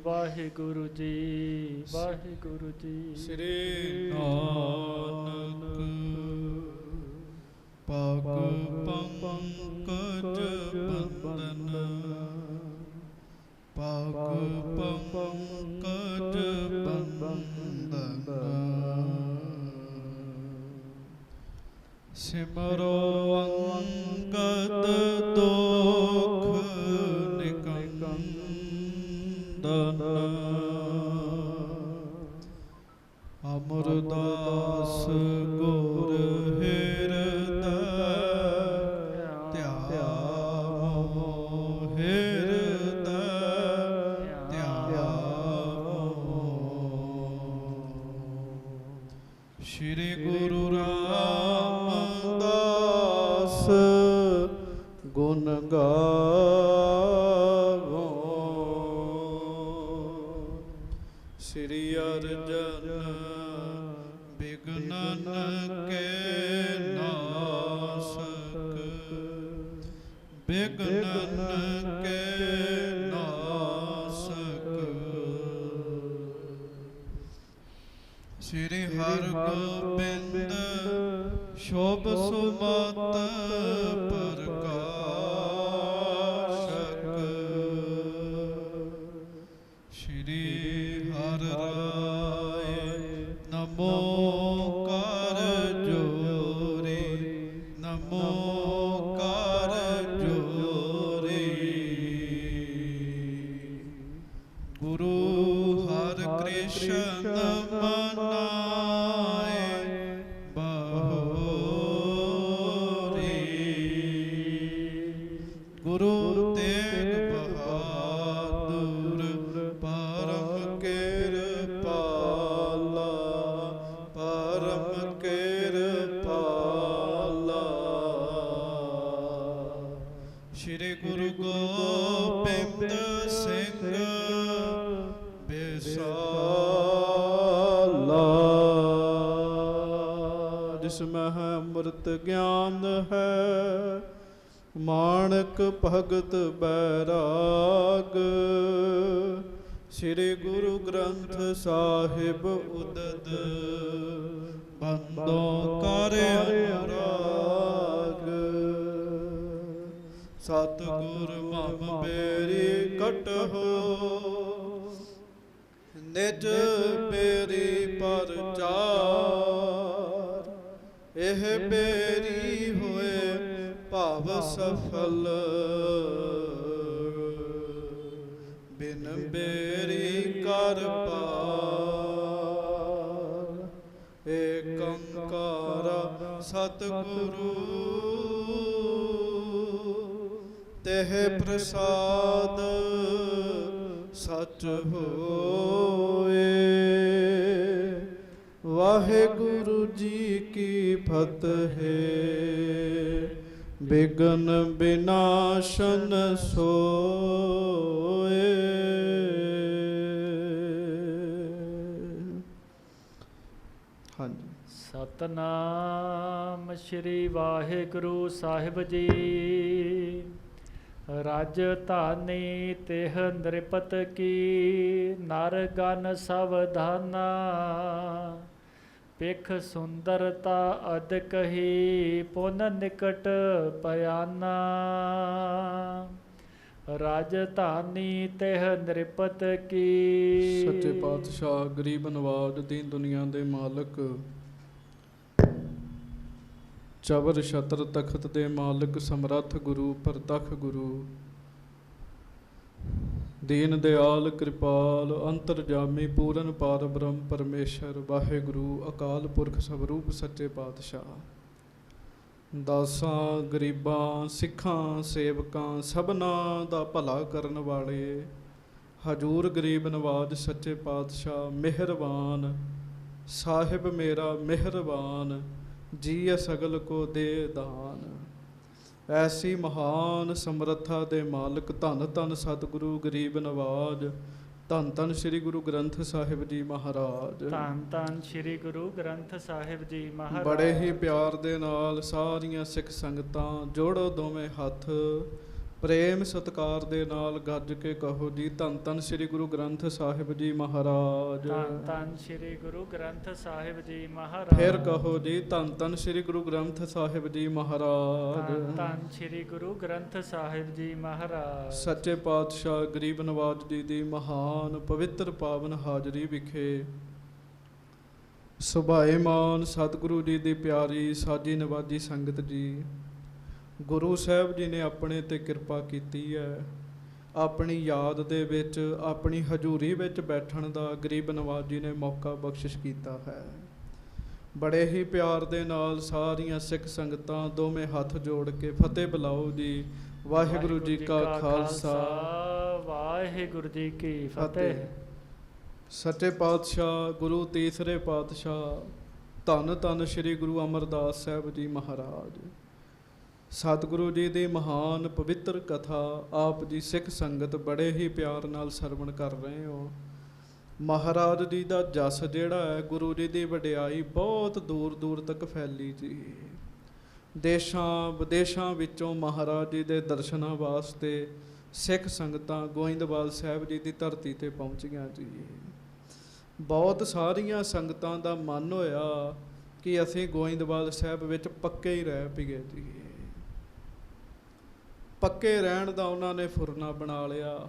ਵਾਹਿਗੁਰੂ ਜੀ, ਵਾਹਿਗੁਰੂ ਜੀ। ਸ੍ਰੀ ਨਾਨਕ ਪਗ ਪੰਕਜ ਬੰਦਨ, ਪਗ ਪੰਕਜ ਬੰਦਨ। ਸਿਮਰੋ ਅੰਗਦ ਦੁਖ ਨਿਕੰਦਨ, ਅਮਰਦਾਸ ਗੁਰ ਹਿਰਦੈ ਧਿਆਵੋ, ਹਿਰਦੈ ਧਿਆਵੋ। ਸ਼੍ਰੀ ਗੁਰੂ ਰਾਮਦਾਸ ਗੁਣ ਗਾਵੋ, ਸ੍ਰੀ ਅਰਜਨ ਬਿਘਨਨ ਕੇ ਨਾਸਕ, ਬਿਘਨਨ ਕੇ ਨਾਸਕ। ਸ੍ਰੀ ਹਰਗੋਬਿੰਦ ਸ਼ੋਭ ਸੁਮਤ ਪ੍ਰਕਾਸ਼ਕ, ਸ਼੍ਰੀ ਹਰਿ ਰਾਇ ਨਮੋ ਕਰ ਜੋਰੀ, ਨਮੋ ਕਰ ਜੋਰੀ। ਗੁਰੂ ਹਰਿ ਕ੍ਰਿਸ਼ਨ ਮਨਾਏ ਬਹੋਰੀ, ਗੁਰੂ ਤੇਗ ਬਹਾਦੁਰ ਪਰਮ ਕਿਰਪਾਲਾ, ਪਰਮ ਕਿਰਪਾਲਾ। ਸ਼੍ਰੀ ਗੁਰੂ ਗੋਬਿੰਦ ਸਿੰਘ ਬਿਸਾਲਾ, ਜਿਸ ਮਹਿ ਅੰਮ੍ਰਿਤ ਗਿਆਨ ਹੈ, ਮਾਣਕ ਭਗਤ ਬੈਰਾਗ। ਸ੍ਰੀ ਗੁਰੂ ਗ੍ਰੰਥ ਸਾਹਿਬ ਉਦਦ ਬੰਦੋਂ ਕਰ ਅਨੁਰਾਗ। ਸਤਿਗੁਰ ਮਮ ਬੇਰੀ ਕਟਹੁ, ਨਿਜ ਬੇਰੀ ਪਰਚਾਰ। ਇਹ ਬੇਰੀ ਹੋਏ ਭਵ ਸਫਲ, ਬਿਨ ਬੇਰੀ ਕਰ ਪਾਰ। ਏਕੰਕਾਰ ਸਤਿਗੁਰੂ ਤੇਹ ਪ੍ਰਸਾਦ ਸਚ ਹੋਏ। ਵਾਹਿਗੁਰੂ ਜੀ ਕੀ ਫਤਿਹ। ਬਿਘਨ ਬਿਨਾਸ਼ਨ ਸੋਏ। ਹਾਂਜੀ। ਸਤਨਾਮ ਸ਼੍ਰੀ ਵਾਹਿਗੁਰੂ ਸਾਹਿਬ ਜੀ। ਰਜ ਧਾਨੀ ਤਿਹ ਨ੍ਰਿਪਤ ਕੀ, ਨਰ ਗਨ ਸਵਧਾਨਾ। ਪਿਖ ਸੁੰਦਰਤਾ ਅਦਿਕ ਹੀ, ਪੁਨ ਨਿਕਟ ਪਿਆਨਾ। ਰਾਜਧਾਨੀ ਤਿਹ ਨ੍ਰਿਪਤ ਕੀ। ਸੱਚੇ ਪਾਤਸ਼ਾਹ ਗਰੀਬ ਨਵਾਜ ਦੀਨ ਦੁਨੀਆ ਦੇ ਮਾਲਕ, ਚਵਰ ਛਤਰ ਤਖਤ ਦੇ ਮਾਲਕ, ਸਮਰੱਥ ਗੁਰੂ ਪ੍ਰਤੱਖ ਗੁਰੂ, ਦੀਨ ਦਿਆਲ ਕਿਰਪਾਲ ਅੰਤਰਜਾਮੀ ਪੂਰਨ ਪਾਰ ਬ੍ਰਹਮ ਪਰਮੇਸ਼ਰ ਵਾਹਿਗੁਰੂ ਅਕਾਲ ਪੁਰਖ ਸਵਰੂਪ ਸੱਚੇ ਪਾਤਸ਼ਾਹ, ਦਾਸਾਂ ਗਰੀਬਾਂ ਸਿੱਖਾਂ ਸੇਵਕਾਂ ਸਭਨਾਂ ਦਾ ਭਲਾ ਕਰਨ ਵਾਲੇ ਹਜੂਰ ਗਰੀਬ ਨਵਾਜ ਸੱਚੇ ਪਾਤਸ਼ਾਹ ਮਿਹਰਬਾਨ ਸਾਹਿਬ ਮੇਰਾ ਮਿਹਰਬਾਨ, ਜੀਅ ਸਗਲ ਕੋ ਦੇ ਦਾਨ। ਐਸੀ ਮਹਾਨ ਸਮਰੱਥਾ ਦੇ ਮਾਲਕ ਧੰਨ ਧੰਨ ਸਤਿਗੁਰੂ ਗਰੀਬ ਨਵਾਜ, ਧੰਨ ਧੰਨ ਸ੍ਰੀ ਗੁਰੂ ਗ੍ਰੰਥ ਸਾਹਿਬ ਜੀ ਮਹਾਰਾਜ, ਧੰਨ ਧੰਨ ਸ੍ਰੀ ਗੁਰੂ ਗ੍ਰੰਥ ਸਾਹਿਬ ਜੀ ਮਹਾਰਾਜ। ਬੜੇ ਹੀ ਪਿਆਰ ਦੇ ਨਾਲ ਸਾਰੀਆਂ ਸਿੱਖ ਸੰਗਤਾਂ ਜੋੜੋ ਦੋਵੇਂ ਹੱਥ, ਪ੍ਰੇਮ ਸਤਿਕਾਰ ਦੇ ਨਾਲ ਗੱਜ ਕੇ ਕਹੋ ਜੀ, ਧੰਨ ਧੰਨ ਸ੍ਰੀ ਗੁਰੂ ਗ੍ਰੰਥ ਸਾਹਿਬ ਜੀ ਮਹਾਰਾਜ। ਧੰਨ ਧੰਨ ਸ੍ਰੀ ਗੁਰੂ ਗ੍ਰੰਥ ਸਾਹਿਬ ਜੀ ਮਹਾਰਾਜ। ਫਿਰ ਕਹੋ ਜੀ, ਧੰਨ ਧੰਨ ਸ੍ਰੀ ਗੁਰੂ ਗ੍ਰੰਥ ਸਾਹਿਬ ਜੀ ਮਹਾਰਾਜ। ਧੰਨ ਧੰਨ ਸ੍ਰੀ ਗੁਰੂ ਗ੍ਰੰਥ ਸਾਹਿਬ ਜੀ ਮਹਾਰਾਜ। ਸੱਚੇ ਪਾਤਸ਼ਾਹ ਗਰੀਬ ਨਵਾਜ ਜੀ ਦੀ ਮਹਾਨ ਪਵਿੱਤਰ ਪਾਵਨ ਹਾਜ਼ਰੀ ਵਿਖੇ ਸੁਭਾਏਮਾਨ ਸਤਿਗੁਰੂ ਜੀ ਦੀ ਪਿਆਰੀ ਸਾਜੀ ਨਵਾਜੀ ਸੰਗਤ ਜੀ, ਗੁਰੂ ਸਾਹਿਬ ਜੀ ਨੇ ਆਪਣੇ ਤੇ ਕਿਰਪਾ ਕੀਤੀ ਹੈ। ਆਪਣੀ ਯਾਦ ਦੇ ਵਿੱਚ, ਆਪਣੀ ਹਜ਼ੂਰੀ ਵਿੱਚ ਬੈਠਣ ਦਾ ਗਰੀਬ ਨਵਾਜ ਜੀ ਨੇ ਮੌਕਾ ਬਖਸ਼ਿਸ਼ ਕੀਤਾ ਹੈ। ਬੜੇ ਹੀ ਪਿਆਰ ਦੇ ਨਾਲ ਸਾਰੀਆਂ ਸਿੱਖ ਸੰਗਤਾਂ ਦੋਵੇਂ ਹੱਥ ਜੋੜ ਕੇ ਫਤਿਹ ਬੁਲਾਓ ਜੀ। ਵਾਹਿਗੁਰੂ ਜੀ ਕਾ ਖਾਲਸਾ, ਵਾਹਿਗੁਰੂ ਜੀ ਕੀ ਫਤਿਹ। ਸੱਚੇ ਪਾਤਸ਼ਾਹ ਗੁਰੂ ਤੀਸਰੇ ਪਾਤਸ਼ਾਹ ਧੰਨ ਧੰਨ ਸ੍ਰੀ ਗੁਰੂ ਅਮਰਦਾਸ ਸਾਹਿਬ ਜੀ ਮਹਾਰਾਜ। ਸਤਿਗੁਰੂ ਜੀ ਦੀ ਮਹਾਨ ਪਵਿੱਤਰ ਕਥਾ ਆਪ ਜੀ ਸਿੱਖ ਸੰਗਤ ਬੜੇ ਹੀ ਪਿਆਰ ਨਾਲ ਸਰਵਣ ਕਰ ਰਹੇ ਹੋ। ਮਹਾਰਾਜ ਜੀ ਦਾ ਜਸ ਜਿਹੜਾ ਹੈ, ਗੁਰੂ ਜੀ ਦੀ ਵਡਿਆਈ ਬਹੁਤ ਦੂਰ ਦੂਰ ਤੱਕ ਫੈਲੀ ਜੀ। ਦੇਸ਼ਾਂ ਵਿਦੇਸ਼ਾਂ ਵਿੱਚੋਂ ਮਹਾਰਾਜ ਜੀ ਦੇ ਦਰਸ਼ਨਾਂ ਵਾਸਤੇ ਸਿੱਖ ਸੰਗਤਾਂ ਗੋਇੰਦਵਾਲ ਸਾਹਿਬ ਜੀ ਦੀ ਧਰਤੀ ਤੇ ਪਹੁੰਚੀਆਂ ਜੀ। ਬਹੁਤ ਸਾਰੀਆਂ ਸੰਗਤਾਂ ਦਾ ਮਨ ਹੋਇਆ ਕਿ ਅਸੀਂ ਗੋਇੰਦਵਾਲ ਸਾਹਿਬ ਵਿੱਚ ਪੱਕੇ ਹੀ ਰਹਿ ਪਈਏ ਜੀ। ਪੱਕੇ ਰਹਿਣ ਦਾ ਉਹਨਾਂ ਨੇ ਫੁਰਨਾ ਬਣਾ ਲਿਆ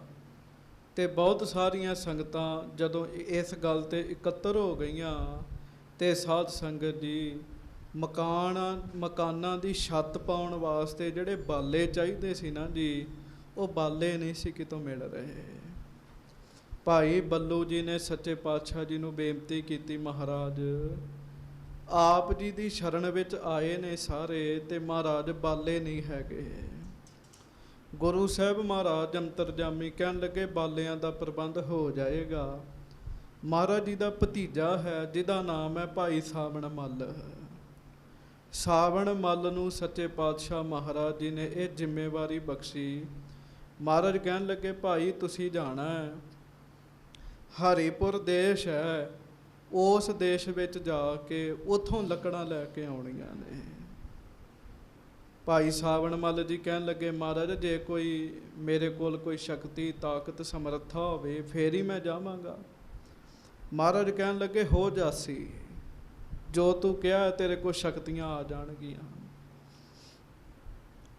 ਤੇ ਬਹੁਤ ਸਾਰੀਆਂ ਸੰਗਤਾਂ ਜਦੋਂ ਇਸ ਗੱਲ ਤੇ ਇਕੱਤਰ ਹੋ ਗਈਆਂ ਤੇ ਸਾਧ ਸੰਗਤ ਜੀ ਮਕਾਨਾਂ ਦੀ ਛੱਤ ਪਾਉਣ ਵਾਸਤੇ ਜਿਹੜੇ ਬਾਲੇ ਚਾਹੀਦੇ ਸੀ ਨਾ ਜੀ, ਉਹ ਬਾਲੇ ਨਹੀਂ ਸੀ ਕਿਤੋਂ ਮਿਲ ਰਹੇ। ਭਾਈ ਬੱਲੂ ਜੀ ਨੇ ਸੱਚੇ ਪਾਤਸ਼ਾਹ ਜੀ ਨੂੰ ਬੇਨਤੀ ਕੀਤੀ, ਮਹਾਰਾਜ ਆਪ ਜੀ ਦੀ ਸ਼ਰਨ ਵਿੱਚ ਆਏ ਨੇ ਸਾਰੇ ਤੇ ਮਹਾਰਾਜ ਬਾਲੇ ਨਹੀਂ ਹੈਗੇ। ਗੁਰੂ ਸਾਹਿਬ ਮਹਾਰਾਜ ਅੰਤਰਜਾਮੀ ਕਹਿਣ ਲੱਗੇ ਬਾਲਿਆਂ ਦਾ ਪ੍ਰਬੰਧ ਹੋ ਜਾਏਗਾ। ਮਹਾਰਾਜ ਜੀ ਦਾ ਭਤੀਜਾ ਹੈ ਜਿਹਦਾ ਨਾਮ ਹੈ ਭਾਈ ਸਾਵਣ ਮੱਲ। ਸਾਵਣ ਮੱਲ ਨੂੰ ਸੱਚੇ ਪਾਤਸ਼ਾਹ ਮਹਾਰਾਜ ਜੀ ਨੇ ਇਹ ਜ਼ਿੰਮੇਵਾਰੀ ਬਖਸ਼ੀ। ਮਹਾਰਾਜ ਕਹਿਣ ਲੱਗੇ ਭਾਈ ਤੁਸੀਂ ਜਾਣਾ ਹੈ, ਹਰੀਪੁਰ ਦੇਸ਼ ਹੈ, ਉਸ ਦੇਸ਼ ਵਿੱਚ ਜਾ ਕੇ ਉੱਥੋਂ ਲੱਕੜਾਂ ਲੈ ਕੇ ਆਉਣੀਆਂ ਨੇ। ਭਾਈ ਸਾਵਣ ਮੱਲ ਜੀ ਕਹਿਣ ਲੱਗੇ ਮਹਾਰਾਜ ਜੇ ਕੋਈ ਮੇਰੇ ਕੋਲ ਕੋਈ ਸ਼ਕਤੀ ਤਾਕਤ ਸਮਰੱਥਾ ਹੋਵੇ ਫੇਰ ਹੀ ਮੈਂ ਜਾਵਾਂਗਾ। ਮਹਾਰਾਜ ਕਹਿਣ ਲੱਗੇ ਹੋ ਜਾਸੀ, ਜੋ ਤੂੰ ਕਿਹਾ ਤੇਰੇ ਕੋਲ ਸ਼ਕਤੀਆਂ ਆ ਜਾਣਗੀਆਂ।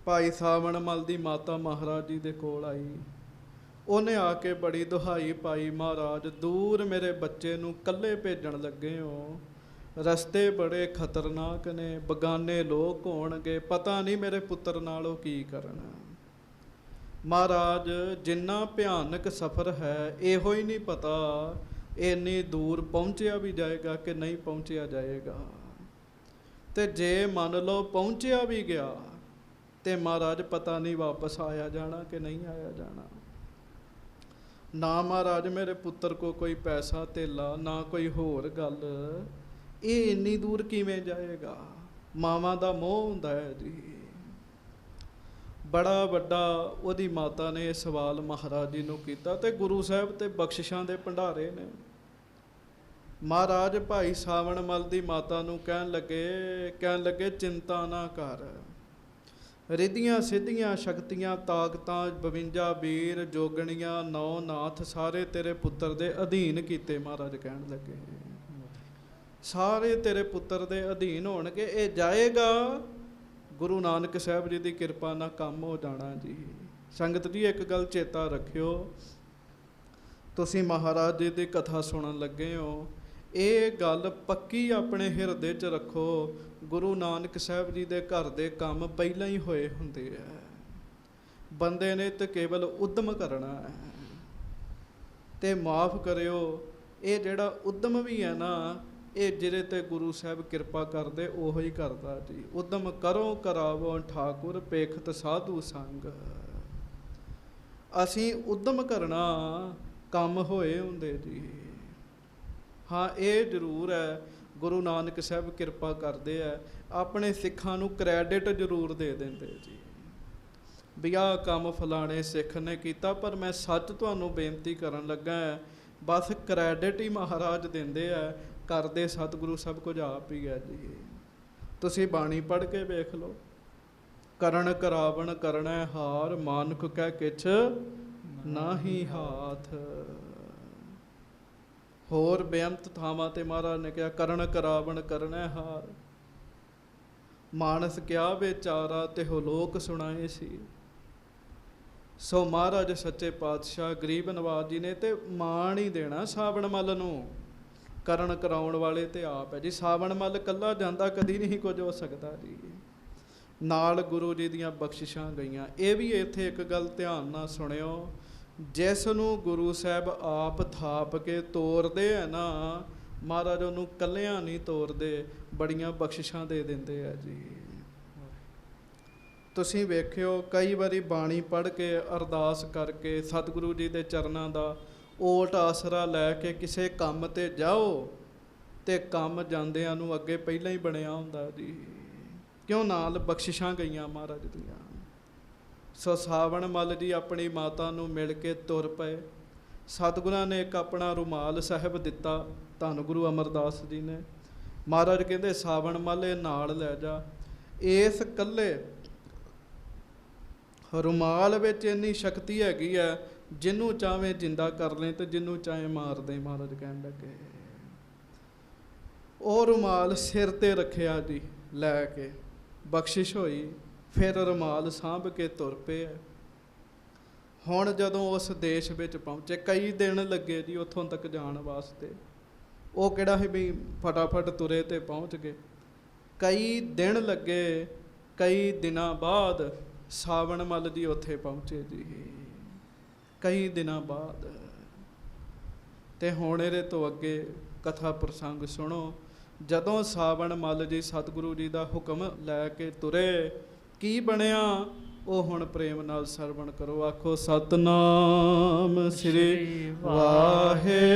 ਭਾਈ ਸਾਵਣ ਮੱਲ ਦੀ ਮਾਤਾ ਮਹਾਰਾਜ ਜੀ ਦੇ ਕੋਲ ਆਈ। ਉਹਨੇ ਆ ਕੇ ਬੜੀ ਦੁਹਾਈ ਪਾਈ, ਮਹਾਰਾਜ ਦੂਰ ਮੇਰੇ ਬੱਚੇ ਨੂੰ ਇਕੱਲੇ ਭੇਜਣ ਲੱਗੇ ਹੋ, ਰਸਤੇ ਬੜੇ ਖਤਰਨਾਕ ਨੇ, ਬਗਾਨੇ ਲੋਕ ਹੋਣਗੇ, ਪਤਾ ਨਹੀਂ ਮੇਰੇ ਪੁੱਤਰ ਨਾਲ ਉਹ ਕੀ ਕਰਨਾ। ਮਹਾਰਾਜ ਜਿੰਨਾ ਭਿਆਨਕ ਸਫ਼ਰ ਹੈ ਇਹੋ ਹੀ ਨਹੀਂ ਪਤਾ ਇੰਨੀ ਦੂਰ ਪਹੁੰਚਿਆ ਵੀ ਜਾਏਗਾ ਕਿ ਨਹੀਂ ਪਹੁੰਚਿਆ ਜਾਏਗਾ। ਤੇ ਜੇ ਮੰਨ ਲਓ ਪਹੁੰਚਿਆ ਵੀ ਗਿਆ ਤੇ ਮਹਾਰਾਜ ਪਤਾ ਨਹੀਂ ਵਾਪਸ ਆਇਆ ਜਾਣਾ ਕਿ ਨਹੀਂ ਆਇਆ ਜਾਣਾ। ਨਾ ਮਹਾਰਾਜ ਮੇਰੇ ਪੁੱਤਰ ਕੋ ਕੋਈ ਪੈਸਾ ਧੇਲਾ, ਨਾ ਕੋਈ ਹੋਰ ਗੱਲ, ਇਹ ਇੰਨੀ ਦੂਰ ਕਿਵੇਂ ਜਾਏਗਾ। ਮਾਵਾਂ ਦਾ ਮੋਹ ਹੁੰਦਾ ਹੈ ਜੀ। ਬੜਾ ਵੱਡਾ ਉਹਦੀ ਮਾਤਾ ਨੇ ਇਹ ਸਵਾਲ ਮਹਾਰਾਜ ਜੀ ਨੂੰ ਕੀਤਾ ਤੇ ਗੁਰੂ ਸਾਹਿਬ ਤੇ ਬਖਸ਼ਿਸ਼ਾਂ ਦੇ ਭੰਡਾਰੇ ਨੇ। ਮਹਾਰਾਜ ਭਾਈ ਸਾਵਣ ਮੱਲ ਦੀ ਮਾਤਾ ਨੂੰ ਕਹਿਣ ਲੱਗੇ ਚਿੰਤਾ ਨਾ ਕਰ, ਰਿੱਧੀਆਂ ਸਿੱਧੀਆਂ ਸ਼ਕਤੀਆਂ ਤਾਕਤਾਂ 52 ਵੀਰ ਜੋਗਣੀਆਂ 9 ਨਾਥ ਸਾਰੇ ਤੇਰੇ ਪੁੱਤਰ ਦੇ ਅਧੀਨ ਕੀਤੇ। ਮਹਾਰਾਜ ਕਹਿਣ ਲੱਗੇ ਸਾਰੇ ਤੇਰੇ ਪੁੱਤਰ ਦੇ ਅਧੀਨ ਹੋਣਗੇ, ਇਹ ਜਾਏਗਾ ਗੁਰੂ ਨਾਨਕ ਸਾਹਿਬ ਜੀ ਦੀ ਕਿਰਪਾ ਨਾਲ ਕੰਮ ਹੋ ਜਾਣਾ ਜੀ। ਸੰਗਤ ਜੀ ਇੱਕ ਗੱਲ ਚੇਤਾ ਰੱਖਿਓ, ਤੁਸੀਂ ਮਹਾਰਾਜ ਜੀ ਦੀ ਕਥਾ ਸੁਣਨ ਲੱਗੇ ਹੋ, ਇਹ ਗੱਲ ਪੱਕੀ ਆਪਣੇ ਹਿਰਦੇ 'ਚ ਰੱਖੋ। ਗੁਰੂ ਨਾਨਕ ਸਾਹਿਬ ਜੀ ਦੇ ਘਰ ਦੇ ਕੰਮ ਪਹਿਲਾਂ ਹੀ ਹੋਏ ਹੁੰਦੇ ਆ। ਬੰਦੇ ਨੇ ਤਾਂ ਕੇਵਲ ਉਦਮ ਕਰਨਾ ਹੈ। ਤੇ ਮਾਫ ਕਰਿਓ, ਇਹ ਜਿਹੜਾ ਉਦਮ ਵੀ ਹੈ ਨਾ, ਇਹ ਜਿਹਦੇ ਤੇ ਗੁਰੂ ਸਾਹਿਬ ਕਿਰਪਾ ਕਰਦੇ ਉਹੋ ਹੀ ਕਰਦਾ ਜੀ। ਉਦਮ ਕਰੋ ਕਰਾਵੋ ਠਾਕੁਰ ਪੇਖਤ ਸਾਧੂ ਸੰਗ। ਅਸੀਂ ਉਦਮ ਕਰਨਾ, ਕੰਮ ਹੋਏ ਹੁੰਦੇ ਜੀ। ਹਾਂ ਇਹ ਜ਼ਰੂਰ ਹੈ ਗੁਰੂ ਨਾਨਕ ਸਾਹਿਬ ਕਿਰਪਾ ਕਰਦੇ ਆ, ਆਪਣੇ ਸਿੱਖਾਂ ਨੂੰ ਕ੍ਰੈਡਿਟ ਜ਼ਰੂਰ ਦੇ ਦਿੰਦੇ ਜੀ ਵੀ ਆਹ ਕੰਮ ਫਲਾਣੇ ਸਿੱਖ ਨੇ ਕੀਤਾ। ਪਰ ਮੈਂ ਸੱਚ ਤੁਹਾਨੂੰ ਬੇਨਤੀ ਕਰਨ ਲੱਗਾ ਹੈ, ਬਸ ਕ੍ਰੈਡਿਟ ਹੀ ਮਹਾਰਾਜ ਦਿੰਦੇ ਆ, ਕਰਦੇ ਸਤਿਗੁਰੂ ਸਭ ਕੁਝ ਆਪ ਹੀ ਹੈ ਜੀ। ਤੁਸੀਂ ਬਾਣੀ ਪੜ੍ਹ ਕੇ ਵੇਖ ਲਓ, ਕਰਨ ਕਰਾਵਣ ਕਰਨੈ ਹਾਰ, ਮਾਨੁਖ ਕੈ ਕਿਛ ਨਾਹੀ ਹਾਥ। ਹੋਰ ਬੇਅੰਤ ਥਾਵਾਂ ਤੇ ਮਹਾਰਾਜ ਨੇ ਕਿਹਾ ਕਰਨ ਕਰਾਵਣ ਕਰਨੈ ਹਾਰ, ਮਾਨਸ ਕਿਆ ਵਿਚਾਰਾ ਤਿਹੁ ਲੋਕ ਸੁਣਾਏ ਸੀ। ਸੋ ਮਹਾਰਾਜ ਸੱਚੇ ਪਾਤਸ਼ਾਹ ਗਰੀਬ ਨਵਾਜ ਜੀ ਨੇ ਤੇ ਮਾਣ ਹੀ ਦੇਣਾ ਸਾਵਣ ਮੱਲ ਨੂੰ। ਕਰਨ ਕਰਾਉਣ ਵਾਲੇ ਤੇ ਆਪ ਹੈ ਜੀ। ਸਾਵਣ ਮੱਲ ਇਕੱਲਾ ਜਾਂਦਾ ਕਦੀ ਨਹੀਂ ਕੁਝ ਹੋ ਸਕਦਾ ਜੀ, ਨਾਲ ਗੁਰੂ ਜੀ ਦੀਆਂ ਬਖਸ਼ਿਸ਼ਾਂ ਗਈਆਂ। ਇਹ ਵੀ ਇੱਥੇ ਇੱਕ ਗੱਲ ਧਿਆਨ ਨਾਲ ਸੁਣਿਓ, ਜਿਸ ਨੂੰ ਗੁਰੂ ਸਾਹਿਬ ਆਪ ਥਾਪ ਕੇ ਤੋਰਦੇ ਹੈ ਨਾ, ਮਹਾਰਾਜ ਉਹਨੂੰ ਕੱਲਿਆਂ ਨਹੀਂ ਤੋਰਦੇ, ਬੜੀਆਂ ਬਖਸ਼ਿਸ਼ਾਂ ਦੇ ਦਿੰਦੇ ਆ ਜੀ। ਤੁਸੀਂ ਵੇਖਿਓ ਕਈ ਵਾਰੀ ਬਾਣੀ ਪੜ੍ਹ ਕੇ ਅਰਦਾਸ ਕਰਕੇ ਸਤਿਗੁਰੂ ਜੀ ਦੇ ਚਰਨਾਂ ਦਾ ਓਟ ਆਸਰਾ ਲੈ ਕੇ ਕਿਸੇ ਕੰਮ ਤੇ ਜਾਓ ਤੇ ਕੰਮ ਜਾਂਦਿਆਂ ਨੂੰ ਅੱਗੇ ਪਹਿਲਾਂ ਹੀ ਬਣਿਆ ਹੁੰਦਾ ਜੀ, ਕਿਉਂ ਨਾਲ ਬਖਸ਼ਿਸ਼ਾਂ ਗਈਆਂ ਮਹਾਰਾਜ ਦੀਆਂ। ਸੋ ਸਾਵਣ ਮੱਲ ਜੀ ਆਪਣੀ ਮਾਤਾ ਨੂੰ ਮਿਲ ਕੇ ਤੁਰ ਪਏ। ਸਤਿਗੁਰਾਂ ਨੇ ਇੱਕ ਆਪਣਾ ਰੁਮਾਲ ਸਾਹਿਬ ਦਿੱਤਾ, ਧੰਨ ਗੁਰੂ ਅਮਰਦਾਸ ਜੀ ਨੇ। ਮਹਾਰਾਜ ਕਹਿੰਦੇ ਸਾਵਣ ਮੱਲ ਇਹ ਨਾਲ ਲੈ ਜਾ। ਇਸ ਇਕੱਲੇ ਰੁਮਾਲ ਵਿੱਚ ਇੰਨੀ ਸ਼ਕਤੀ ਹੈਗੀ ਹੈ, ਜਿਹਨੂੰ ਚਾਹਵੇਂ ਜਿੰਦਾ ਕਰ ਲੈ ਤੇ ਜਿਹਨੂੰ ਚਾਹੇ ਮਾਰ ਦੇ। ਮਹਾਰਾਜ ਕਹਿਣ ਲੱਗੇ ਉਹ ਰੁਮਾਲ ਸਿਰ ਤੇ ਰੱਖਿਆ ਜੀ, ਲੈ ਕੇ ਬਖਸ਼ਿਸ਼ ਹੋਈ। ਫਿਰ ਰੁਮਾਲ ਸਾਂਭ ਕੇ ਤੁਰ ਪਏ। ਹੁਣ ਜਦੋਂ ਉਸ ਦੇਸ਼ ਵਿੱਚ ਪਹੁੰਚੇ, ਕਈ ਦਿਨ ਲੱਗੇ ਜੀ ਉੱਥੋਂ ਤੱਕ ਜਾਣ ਵਾਸਤੇ। ਉਹ ਕਿਹੜਾ ਸੀ ਵੀ ਫਟਾਫਟ ਤੁਰੇ ਤੇ ਪਹੁੰਚ ਗਏ, ਕਈ ਦਿਨ ਲੱਗੇ। ਕਈ ਦਿਨਾਂ ਬਾਅਦ ਸਾਵਣ ਮੱਲ ਜੀ ਉੱਥੇ ਪਹੁੰਚੇ ਜੀ, ਕਈ ਦਿਨਾਂ ਬਾਅਦ। ਤੇ ਹੁਣ ਇਹਦੇ ਤੋਂ ਅੱਗੇ ਕਥਾ ਪ੍ਰਸੰਗ ਸੁਣੋ। ਜਦੋਂ ਸਾਵਣ ਮੱਲ ਜੀ ਸਤਿਗੁਰੂ ਜੀ ਦਾ ਹੁਕਮ ਲੈ ਕੇ ਤੁਰੇ, ਕੀ ਬਣਿਆ ਉਹ ਹੁਣ ਪ੍ਰੇਮ ਨਾਲ ਸਰਵਣ ਕਰੋ। ਆਖੋ ਸਤਨਾਮ ਸ੍ਰੀ ਵਾਹਿਗੁਰੂ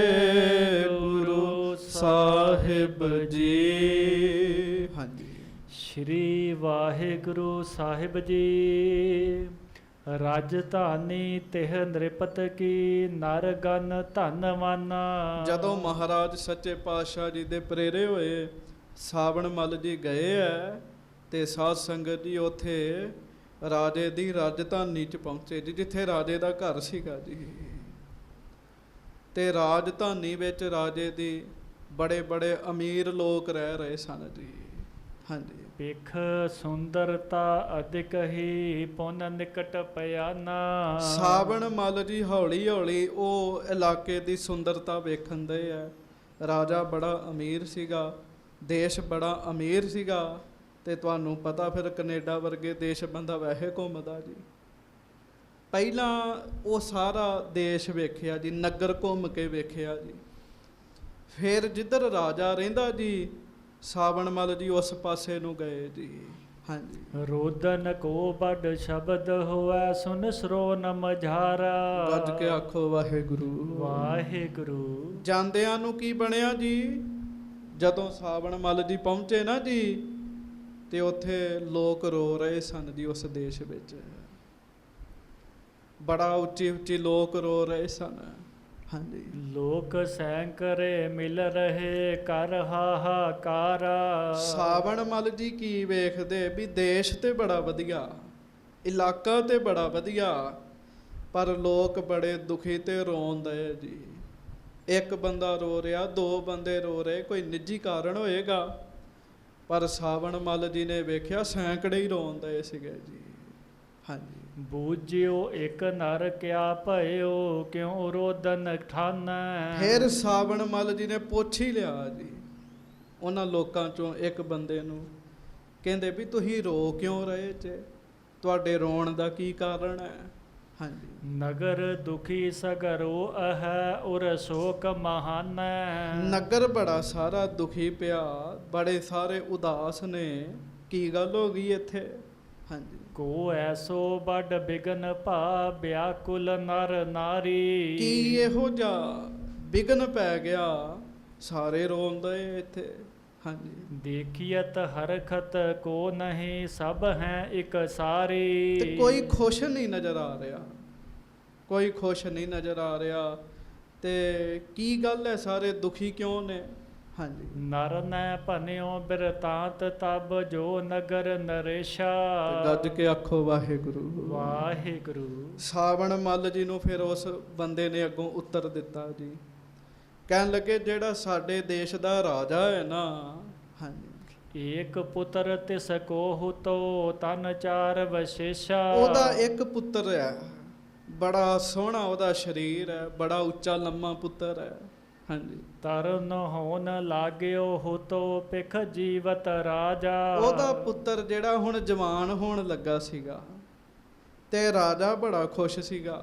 ਸਾਹਿਬ ਜੀ। ਹਾਂਜੀ, ਸ਼੍ਰੀ ਵਾਹਿਗੁਰੂ ਸਾਹਿਬ ਜੀ। ਰਾਜਧਾਨੀ ਤਿਹ ਨ੍ਰਿਪਤ ਕੀ, ਨਰ ਗਨ ਧਨਵਾਨਾ। ਜਦੋਂ ਮਹਾਰਾਜ ਸੱਚੇ ਪਾਤਸ਼ਾਹ ਜੀ ਦੇ ਪ੍ਰੇਰੇ ਹੋਏ ਸਾਵਣ ਮੱਲ ਜੀ ਗਏ ਹੈ ਤੇ ਸਾਧ ਸੰਗਤ ਜੀ ਉੱਥੇ ਰਾਜੇ ਦੀ ਰਾਜਧਾਨੀ 'ਚ ਪਹੁੰਚੇ ਜੀ, ਜਿੱਥੇ ਰਾਜੇ ਦਾ ਘਰ ਸੀਗਾ ਜੀ। ਤੇ ਰਾਜਧਾਨੀ ਵਿੱਚ ਰਾਜੇ ਦੀ ਬੜੇ ਬੜੇ ਅਮੀਰ ਲੋਕ ਰਹਿ ਰਹੇ ਸਨ ਜੀ। ਹਾਂਜੀ, ਵੇਖ ਸੁੰਦਰਤਾ ਅਧਿਕ ਹੀ, ਪੁੰਨ ਨਿਕਟ ਪਿਆਨਾ। ਸਾਵਣ ਮੱਲ ਜੀ ਹੌਲੀ ਹੌਲੀ ਉਹ ਇਲਾਕੇ ਦੀ ਸੁੰਦਰਤਾ ਵੇਖਣ ਦੇ ਆ। ਰਾਜਾ ਬੜਾ ਅਮੀਰ ਸੀਗਾ, ਦੇਸ਼ ਬੜਾ ਅਮੀਰ ਸੀਗਾ। ਤੇ ਤੁਹਾਨੂੰ ਪਤਾ ਫਿਰ ਕੈਨੇਡਾ ਵਰਗੇ ਦੇਸ਼ ਬੰਦਾ ਵੈਸੇ ਘੁੰਮਦਾ ਜੀ। ਪਹਿਲਾਂ ਉਹ ਸਾਰਾ ਦੇਸ਼ ਵੇਖਿਆ ਜੀ, ਨਗਰ ਘੁੰਮ ਕੇ ਵੇਖਿਆ ਜੀ। ਫਿਰ ਜਿੱਧਰ ਰਾਜਾ ਰਹਿੰਦਾ ਜੀ, ਸਾਵਣ ਮੱਲ ਜੀ ਉਸ ਪਾਸੇ ਨੂੰ ਗਏ ਜੀ। ਹਾਂਜੀ, ਰੋਦਨ ਕੋ ਬੜ ਸ਼ਬਦ ਹੋਵੇ, ਸੁਨ ਸਰੋ ਨ ਮਝਾਰਾ। ਗੱਜ ਕੇ ਆਖੋ ਵਾਹਿਗੁਰੂ ਵਾਹਿਗੁਰੂ। ਜਾਂਦਿਆਂ ਨੂੰ ਕੀ ਬਣਿਆ ਜੀ, ਜਦੋਂ ਸਾਵਣ ਮੱਲ ਜੀ ਪਹੁੰਚੇ ਨਾ ਜੀ, ਤੇ ਉੱਥੇ ਲੋਕ ਰੋ ਰਹੇ ਸਨ ਜੀ। ਉਸ ਦੇਸ਼ ਵਿੱਚ ਬੜਾ ਉੱਚੀ ਉੱਚੀ ਲੋਕ ਰੋ ਰਹੇ ਸਨ। ਹਾਂਜੀ, ਲੋਕ ਸੈਂਕਰੇ ਮਿਲ ਰਹੇ, ਕਰ ਹਾਹਾਕਾਰਾ। ਸਾਵਣ ਮੱਲ ਜੀ ਕੀ ਵੇਖਦੇ ਵੀ ਦੇਸ਼ ਤੇ ਬੜਾ ਵਧੀਆ, ਇਲਾਕਾ ਤੇ ਬੜਾ ਵਧੀਆ, ਪਰ ਲੋਕ ਬੜੇ ਦੁਖੀ ਤੇ ਰੋਣ ਦਏ ਜੀ। ਇੱਕ ਬੰਦਾ ਰੋ ਰਿਹਾ, ਦੋ ਬੰਦੇ ਰੋ ਰਹੇ, ਕੋਈ ਨਿੱਜੀ ਕਾਰਨ ਹੋਏਗਾ। ਪਰ ਸਾਵਣ ਮੱਲ ਜੀ ਨੇ ਵੇਖਿਆ ਸੈਂਕੜੇ ਹੀ ਰੋਣ ਦਏ ਸੀਗੇ ਜੀ। ਹਾਂਜੀ, ਬੂਝਿਓ ਇੱਕ ਨਰ ਕਿਆ ਭਇਓ, ਕਿਉਂ ਰੋਦਨ ਠਾਨੈ। ਫਿਰ ਸਾਵਣ ਮੱਲ ਜੀ ਨੇ ਪੁੱਛ ਹੀ ਲਿਆ ਜੀ ਉਹਨਾਂ ਲੋਕਾਂ ਚੋਂ ਇੱਕ ਬੰਦੇ ਨੂੰ। ਕਹਿੰਦੇ ਵੀ ਤੁਸੀਂ ਰੋ ਕਿਉਂ ਰਹੇ ਜੇ, ਤੁਹਾਡੇ ਰੋਣ ਦਾ ਕੀ ਕਾਰਨ ਹੈ। ਹਾਂਜੀ, ਨਗਰ ਦੁਖੀ ਸਗਰੋ ਅਹੈ, ਉਰ ਸ਼ੋਕ ਮਹਾਨੈ। ਨਗਰ ਬੜਾ ਸਾਰਾ ਦੁਖੀ ਪਿਆ, ਬੜੇ ਸਾਰੇ ਉਦਾਸ ਨੇ। ਕੀ ਗੱਲ ਹੋ ਗਈ ਇੱਥੇ। ਹਾਂਜੀ, ਕੋ ਐਸੋ ਬੜ ਬਿਗਨ ਭਾ, ਵਿਆਕੁਲ ਨਰ ਨਾਰੀ। ਕੀ ਇਹੋ ਜਿਹਾ ਬਿਗਨ ਪੈ ਗਿਆ, ਸਾਰੇ ਰੋਂਦੇ ਇੱਥੇ। ਹਾਂਜੀ, ਦੇਖੀਅਤ ਹਰਖਤ ਕੋ ਨਹੀਂ, ਸਭ ਹੈ ਇੱਕ ਸਾਰੀ। ਤੇ ਕੋਈ ਖੁਸ਼ ਨਹੀਂ ਨਜ਼ਰ ਆ ਰਿਹਾ, ਕੋਈ ਖੁਸ਼ ਨਹੀਂ ਨਜ਼ਰ ਆ ਰਿਹਾ। ਤੇ ਕੀ ਗੱਲ ਹੈ, ਸਾਰੇ ਦੁਖੀ ਕਿਉਂ ਨੇ। ਹਾਂਜੀ। ਨਰ ਨੈ ਭਨਿਓ ਬਿਰਤਾਂਤ ਤਬ ਜੋ ਨਗਰ ਨਰੇਸ਼ਾ। ਤੇ ਗੱਜ ਕੇ ਆਖੋ ਵਾਹਿਗੁਰੂ। ਵਾਹਿਗੁਰੂ। ਸਾਵਣ ਮੱਲ ਜੀ ਨੂੰ ਫਿਰ ਉਸ ਬੰਦੇ ਨੇ ਅੱਗੋਂ ਉੱਤਰ ਦਿੱਤਾ ਜੀ, ਕਹਿਣ ਲੱਗੇ ਜਿਹੜਾ ਸਾਡੇ ਦੇਸ਼ ਦਾ ਰਾਜਾ ਹੈ ਨਾ, ਹਾਂਜੀ, ਏਕ ਪੁੱਤਰ ਤਿਸ ਕੋਹੁ ਤੋ ਤਨ ਚਾਰ ਵਸ਼ੇਸ਼ਾ। ਉਹਦਾ ਇੱਕ ਪੁੱਤਰ ਹੈ, ਬੜਾ ਸੋਹਣਾ ਉਹਦਾ ਸਰੀਰ ਹੈ, ਬੜਾ ਉੱਚਾ ਲੰਮਾ ਪੁੱਤਰ ਹੈ, ਹਾਂਜੀ। ਤਰਨ ਹੋਨ ਲਾਗਿਓ ਹੁਤੋ ਪਿਖ ਜੀਵਤ ਰਾਜਾ। ਉਹਦਾ ਪੁੱਤਰ ਜਿਹੜਾ ਹੁਣ ਜਵਾਨ ਹੋਣ ਲੱਗਾ ਸੀਗਾ ਤੇ ਰਾਜਾ ਬੜਾ ਖੁਸ਼ ਸੀਗਾ,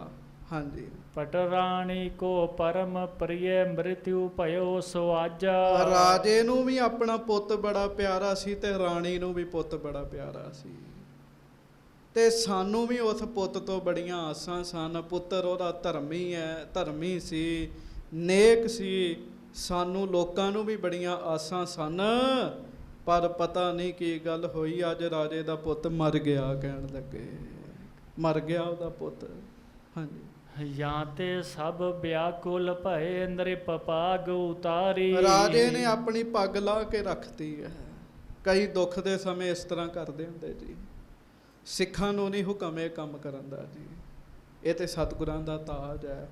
ਹਾਂਜੀ। ਪਟ ਰਾਣੀ ਕੋ ਪਰਮ ਪ੍ਰਿਯ ਮ੍ਰਿਤਿਉ ਭਇਓ ਸੁਆਜਾ। ਰਾਜੇ ਨੂੰ ਵੀ ਆਪਣਾ ਪੁੱਤ ਬੜਾ ਪਿਆਰਾ ਸੀ ਤੇ ਰਾਣੀ ਨੂੰ ਵੀ ਪੁੱਤ ਬੜਾ ਪਿਆਰਾ ਸੀ, ਤੇ ਸਾਨੂੰ ਵੀ ਉਸ ਪੁੱਤ ਤੋਂ ਬੜੀਆਂ ਆਸਾਂ ਸਨ। ਪੁੱਤਰ ਉਹਦਾ ਧਰਮੀ ਸੀ, ਨੇਕ ਸੀ। ਸਾਨੂੰ ਲੋਕਾਂ ਨੂੰ ਵੀ ਬੜੀਆਂ ਆਸਾਂ ਸਨ, ਪਰ ਪਤਾ ਨਹੀਂ ਕੀ ਗੱਲ ਹੋਈ, ਅੱਜ ਰਾਜੇ ਦਾ ਪੁੱਤ ਮਰ ਗਿਆ। ਕਹਿਣ ਲੱਗੇ ਮਰ ਗਿਆ ਉਹਦਾ ਪੁੱਤ, ਹਾਂਜੀ। ਜਾਂ ਤੇ ਸਭ ਵਿਆਕੁਲ ਭਏ ਨ੍ਰਿਪ ਪਾਗ ਉਤਾਰੀ। ਰਾਜੇ ਨੇ ਆਪਣੀ ਪੱਗ ਲਾ ਕੇ ਰੱਖਤੀ ਹੈ। ਕਈ ਦੁੱਖ ਦੇ ਸਮੇਂ ਇਸ ਤਰ੍ਹਾਂ ਕਰਦੇ ਹੁੰਦੇ ਜੀ। ਸਿੱਖਾਂ ਨੂੰ ਨਹੀਂ ਹੁਕਮ ਇਹ ਕੰਮ ਕਰਨ ਦਾ ਜੀ, ਇਹ ਤੇ ਸਤਿਗੁਰਾਂ ਦਾ ਤਾਜ ਹੈ।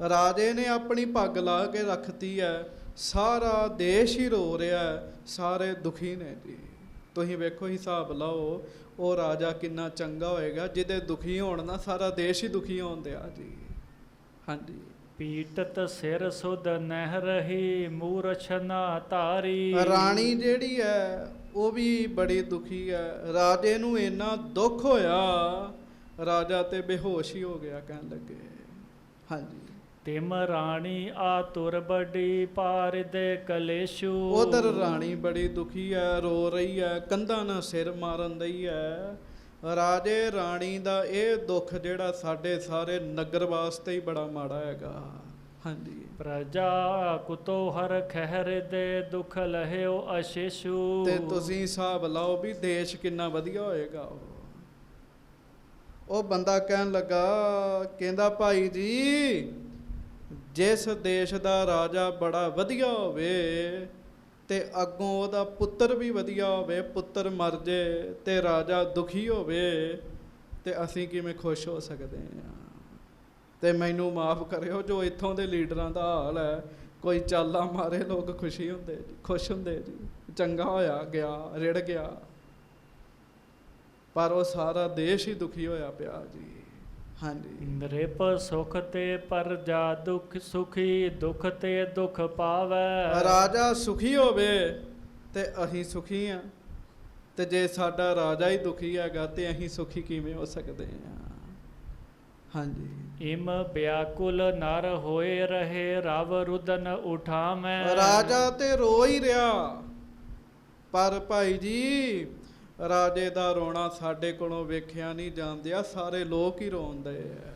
ਰਾਜੇ ਨੇ ਆਪਣੀ ਪੱਗ ਲਾ ਕੇ ਰੱਖਤੀ ਹੈ, ਸਾਰਾ ਦੇਸ਼ ਹੀ ਰੋ ਰਿਹਾ ਹੈ, ਸਾਰੇ ਦੁਖੀ ਨੇ ਜੀ। ਤੁਸੀਂ ਵੇਖੋ, ਹਿਸਾਬ ਲਾਓ, ਉਹ ਰਾਜਾ ਕਿੰਨਾ ਚੰਗਾ ਹੋਏਗਾ ਜਿਹਦੇ ਦੁਖੀ ਹੋਣ ਨਾ ਸਾਰਾ ਦੇਸ਼ ਹੀ ਦੁਖੀ ਹੋਣ ਦਿਆ ਜੀ, ਹਾਂਜੀ। ਪੀਟਤ ਸਿਰ ਸੁਧ ਨਹਿ ਰਹੀ ਮੂਰਛ ਨਾ ਧਾਰੀ। ਰਾਣੀ ਜਿਹੜੀ ਹੈ ਉਹ ਵੀ ਬੜੀ ਦੁਖੀ ਹੈ। ਰਾਜੇ ਨੂੰ ਇੰਨਾ ਦੁੱਖ ਹੋਇਆ, ਰਾਜਾ ਤੇ ਬੇਹੋਸ਼ ਹੀ ਹੋ ਗਿਆ। ਕਹਿਣ ਲੱਗੇ, ਹਾਂਜੀ। ਤਿਮ ਰਾਣੀ ਆਤੁਰ ਬੜੀ ਪਾਰਿਦੇ ਕਲੇਸ਼ੂ। ਉਧਰ ਰਾਣੀ ਬੜੀ ਦੁਖੀ ਹੈ, ਰੋ ਰਹੀ ਹੈ, ਕੰਧਾਂ ਨਾਲ ਸਿਰ ਮਾਰਨ ਦਈ ਹੈ। ਰਾਜੇ ਰਾਣੀ ਦਾ ਇਹ ਦੁੱਖ ਜਿਹੜਾ ਸਾਡੇ ਸਾਰੇ ਨਗਰ ਵਾਸਤੇ ਹੀ ਬੜਾ ਮਾੜਾ ਹੈਗਾ, ਹਾਂਜੀ। ਪ੍ਰਜਾ ਕੁਤੋ ਹਰ ਖਹਿਰ ਦੇ ਦੁਖ ਲਹਿਓ ਅਸ਼ੇਸ਼ੂ। ਤੇ ਤੁਸੀਂ ਹਿਸਾਬ ਲਾਓ ਵੀ ਦੇਸ਼ ਕਿੰਨਾ ਵਧੀਆ ਹੋਏਗਾ। ਉਹ ਬੰਦਾ ਕਹਿਣ ਲੱਗਾ, ਕਹਿੰਦਾ ਭਾਈ ਜੀ, ਜਿਸ ਦੇਸ਼ ਦਾ ਰਾਜਾ ਬੜਾ ਵਧੀਆ ਹੋਵੇ ਤੇ ਅੱਗੋਂ ਉਹਦਾ ਪੁੱਤਰ ਵੀ ਵਧੀਆ ਹੋਵੇ, ਪੁੱਤਰ ਮਰ ਜੇ ਤੇ ਰਾਜਾ ਦੁਖੀ ਹੋਵੇ, ਤੇ ਅਸੀਂ ਕਿਵੇਂ ਖੁਸ਼ ਹੋ ਸਕਦੇ ਹਾਂ? ਤੇ ਮੈਨੂੰ ਮਾਫ ਕਰਿਓ, ਜੋ ਇੱਥੋਂ ਦੇ ਲੀਡਰਾਂ ਦਾ ਹਾਲ ਹੈ, ਕੋਈ ਚਾਲਾ ਮਾਰੇ ਲੋਕ ਖੁਸ਼ ਹੁੰਦੇ ਜੀ, ਚੰਗਾ ਹੋਇਆ ਗਿਆ, ਰਿੜ ਗਿਆ, ਪਰ ਉਹ ਸਾਰਾ ਦੇਸ਼ ਹੀ ਦੁਖੀ ਹੋਇਆ ਪਿਆ ਜੀ, ਹਾਂਜੀ। ਨ੍ਰਿਪ ਸੁਖ ਤੇ ਪਰਜਾ ਦੁਖ ਸੁਖੀ, ਦੁਖ ਤੇ ਦੁਖ ਪਾਵੈ। ਰਾਜਾ ਸੁਖੀ ਹੋਵੇ ਤੇ ਅਸੀਂ ਸੁਖੀ ਹਾਂ, ਤੇ ਜੇ ਸਾਡਾ ਰਾਜਾ ਹੀ ਦੁਖੀ ਹੈਗਾ ਤੇ ਅਸੀਂ ਸੁਖੀ ਕਿਵੇਂ ਹੋ ਸਕਦੇ ਹਾਂ? ਹਾਂਜੀ। ਇਮ ਵਿਆਕੁਲ ਨਰ ਹੋਏ ਰਹੇ ਰਵ ਰੁਦਨ ਉਠਾਵੈ। ਰਾਜਾ ਤੇ ਰੋ ਹੀ ਰਿਹਾ, ਪਰ ਭਾਈ ਜੀ ਰਾਜੇ ਦਾ ਰੋਣਾ ਸਾਡੇ ਕੋਲੋਂ ਵੇਖਿਆ ਨਹੀਂ ਜਾਂਦਿਆ, ਸਾਰੇ ਲੋਕ ਹੀ ਰੋਂਦੇ ਆ,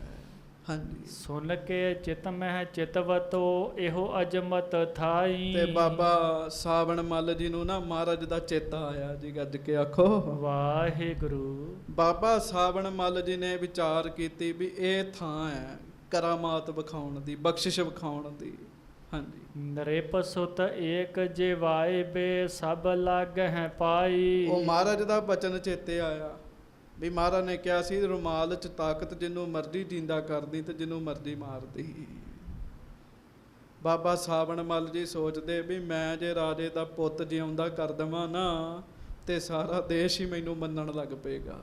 ਹਾਂਜੀ। ਸੁਣ ਕੇ ਚਿਤ ਮਹਿ ਚਿਤਵਤੋ ਇਹੋ ਅਜਮਤ ਥਾਈ। ਤੇ ਬਾਬਾ ਸਾਵਣ ਮੱਲ ਜੀ ਨੂੰ ਨਾ ਮਹਾਰਾਜ ਦਾ ਚੇਤਾ ਆਇਆ ਜੀ, ਗੱਜ ਕੇ ਆਖੋ ਵਾਹਿਗੁਰੂ। ਬਾਬਾ ਸਾਵਣ ਮੱਲ ਜੀ ਨੇ ਵਿਚਾਰ ਕੀਤੀ ਵੀ ਇਹ ਥਾਂ ਹੈ ਕਰਾਮਾਤ ਵਿਖਾਉਣ ਦੀ, ਬਖਸ਼ਿਸ਼ ਵਿਖਾਉਣ ਦੀ, ਹਾਂਜੀ। ਨ੍ਰਿਪ ਸੁਤ ਏਕ ਜਿਵਾਏ ਬੇ ਸਭ ਲੱਗ ਹੈ ਪਾਈ। ਉਹ ਮਹਾਰਾਜ ਦਾ ਬਚਨ ਚੇਤੇ ਆਇਆ ਵੀ ਮਹਾਰਾਜ ਨੇ ਕਿਹਾ ਸੀ, ਰੁਮਾਲ 'ਚ ਤਾਕਤ ਜਿਹਨੂੰ ਮਰਜ਼ੀ ਜਿੰਦਾ ਕਰਦੀ ਤੇ ਜਿਹਨੂੰ ਮਰਜ਼ੀ ਮਾਰਦੀ। ਬਾਬਾ ਸਾਵਣ ਮੱਲ ਜੀ ਸੋਚਦੇ ਵੀ ਮੈਂ ਜੇ ਰਾਜੇ ਦਾ ਪੁੱਤ ਜਿਉਂਦਾ ਕਰ ਦੇਵਾਂ ਨਾ ਤੇ ਸਾਰਾ ਦੇਸ਼ ਹੀ ਮੈਨੂੰ ਮੰਨਣ ਲੱਗ ਪਏਗਾ,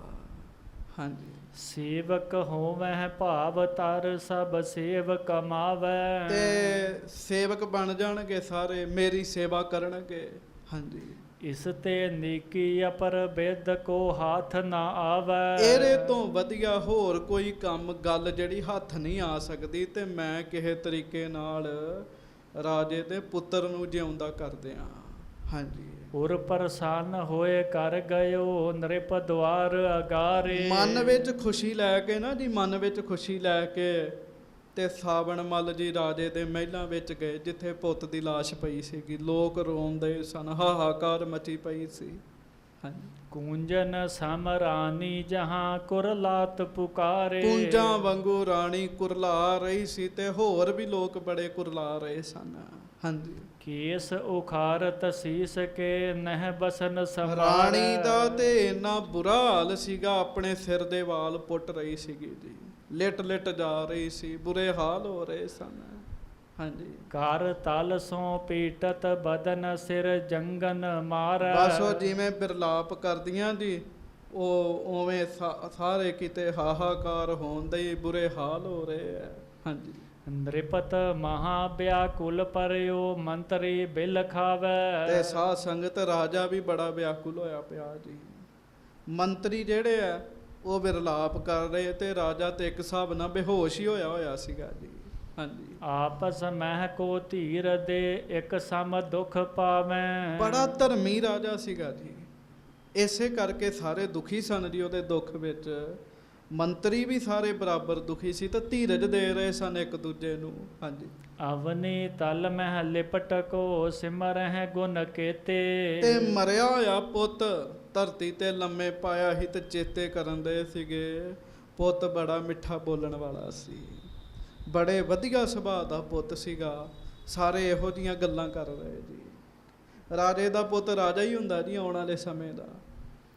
ਹਾਂਜੀ। ਸੇਵਕ ਹੋਵੈ ਭਾਵ ਤਰ ਸਭ ਸੇਵ ਕਮਾਵੈ। ਤੇ ਸੇਵਕ ਬਣ ਜਾਣਗੇ ਸਾਰੇ, ਮੇਰੀ ਸੇਵਾ ਕਰਨਗੇ, ਹਾਂਜੀ। ਇਸ ਤੇ ਨੀਕੀ ਅਪਰ ਬਿਦ ਕੋ ਹੱਥ ਨਾ ਆਵੈ। ਇਹਦੇ ਤੋਂ ਵਧੀਆ ਹੋਰ ਕੋਈ ਕੰਮ ਗੱਲ ਜਿਹੜੀ ਹੱਥ ਨਹੀਂ ਆ ਸਕਦੀ, ਤੇ ਮੈਂ ਕਿਸੇ ਤਰੀਕੇ ਨਾਲ ਰਾਜੇ ਦੇ ਪੁੱਤਰ ਨੂੰ ਜਿਉਂਦਾ ਕਰ ਦਿਆਂ, ਹਾਂਜੀ। ਉਰ ਪ੍ਰਸੰਨ ਹੋਏ ਕਰ ਗਇਓ ਨ੍ਰਿਪ ਦੁਆਰ ਅਗਾਰੇ। ਮਨ ਵਿੱਚ ਖੁਸ਼ੀ ਲੈ ਕੇ ਨਾ ਜੀ, ਮਨ ਵਿੱਚ ਖੁਸ਼ੀ ਲੈ ਕੇ ਤੇ ਸਾਵਣ ਮੱਲ ਜੀ ਰਾਜੇ ਦੇ ਮਹਿਲਾਂ ਵਿੱਚ ਗਏ, ਜਿੱਥੇ ਪੁੱਤ ਦੀ ਲਾਸ਼ ਪਈ ਸੀਗੀ। ਲੋਕ ਰੋਂਦੇ ਸਨ, ਹਾਹਾਕਾਰ ਮਚੀ ਪਈ ਸੀ। ਹਾਂਜੀ। ਕੂੰਜਨ ਸਮਰਾਨੀ ਜਹਾਂ ਕੁਰਲਾਤ ਪੁਕਾਰੇ। ਕੂੰਜਾਂ ਵਾਂਗੂ ਰਾਣੀ ਕੁਰਲਾ ਰਹੀ ਸੀ ਤੇ ਹੋਰ ਵੀ ਲੋਕ ਬੜੇ ਕੁਰਲਾ ਰਹੇ ਸਨ। ਹਾਂਜੀ। ਕੇਸ ਉਖਾਰਤ ਸੀਸ ਕੇ ਨਹਿ ਬਸਨ ਸਮਾਰੈ। ਰਾਣੀ ਦਾ ਤੇ ਇੰਨਾ ਬੁਰਾ ਹਾਲ ਸੀਗਾ, ਆਪਣੇ ਸਿਰ ਦੇ ਵਾਲ ਪੁੱਟ ਰਹੀ ਸੀਗੀ ਜੀ, ਲਿਟ ਲਿਟ ਜਾ ਰਹੀ ਸੀ, ਬੁਰੇ ਹਾਲ ਹੋ ਰਹੇ ਸਨ। ਹਾਂਜੀ। ਕਰ ਤਲ ਸੋਂ ਪੀਟਤ ਬਦਨ ਸਿਰ ਜੰਗਨ ਮਾਰੈ। ਬਸ ਉਹ ਜਿਵੇਂ ਬਿਰਲਾਪ ਕਰਦੀਆਂ ਜੀ, ਉਹ ਉਵੇਂ ਸਾਰੇ ਕਿਤੇ ਹਾਹਾਕਾਰ ਹੋਣ ਦੇ ਬੁਰੇ ਹਾਲ ਹੋ ਰਹੇ ਹੈ। ਹਾਂਜੀ। ਨ੍ਰਿਪਤ ਮਹਾ ਵਿਆਕੁਲ ਪਰਿਓ ਮੰਤਰੀ ਬਿਲ ਖਾਵੈ। ਤੇ ਸਾਧ ਸੰਗਤ ਰਾਜਾ ਵੀ ਬੜਾ ਵਿਆਕੁਲ ਹੋਇਆ ਪਿਆ ਜੀ। ਮੰਤਰੀ ਜਿਹੜੇ ਆ ਉਹ ਬਿਰਲਾਪ ਕਰ ਰਹੇ ਤੇ ਰਾਜਾ ਤੇ ਇੱਕ ਹਿਸਾਬ ਨਾਲ ਬੇਹੋਸ਼ ਹੀ ਹੋਇਆ ਸੀਗਾ ਜੀ। ਹਾਂਜੀ। ਆਪਸ ਮਹਿ ਕੋ ਧੀਰ ਦੇ ਇੱਕ ਸਮ ਦੁਖ ਪਾਵੈ। ਬੜਾ ਧਰਮੀ ਰਾਜਾ ਸੀਗਾ ਜੀ, ਇਸੇ ਕਰਕੇ ਸਾਰੇ ਦੁਖੀ ਸਨ ਜੀ ਉਹਦੇ ਦੁੱਖ ਵਿੱਚ। ਮੰਤਰੀ ਵੀ ਸਾਰੇ ਬਰਾਬਰ ਦੁਖੀ ਸੀ ਤੇ ਧੀਰਜ ਦੇ ਰਹੇ ਸਨ ਇੱਕ ਦੂਜੇ ਨੂੰ। ਹਾਂਜੀ। ਅਵਨੀ ਤਲ ਮਹਿ ਲਿਪਟ ਕੋ ਸਿਮਰਹਿ ਗੁਣ ਕੇਤੇ। ਤੇ ਮਰਿਆ ਹੋਇਆ ਪੁੱਤ ਧਰਤੀ ਤੇ ਲੰਮੇ ਪਾਇਆ ਹੀ ਤੇ ਚੇਤੇ ਕਰਨ ਦੇ ਸੀਗੇ। ਪੁੱਤ ਬੜਾ ਮਿੱਠਾ ਬੋਲਣ ਵਾਲਾ ਸੀ, ਬੜੇ ਵਧੀਆ ਸੁਭਾਅ ਦਾ ਪੁੱਤ ਸੀਗਾ। ਸਾਰੇ ਇਹੋ ਜਿਹੀਆਂ ਗੱਲਾਂ ਕਰ ਰਹੇ ਜੀ। ਰਾਜੇ ਦਾ ਪੁੱਤ ਰਾਜਾ ਹੀ ਹੁੰਦਾ ਜੀ ਆਉਣ ਵਾਲੇ ਸਮੇਂ ਦਾ।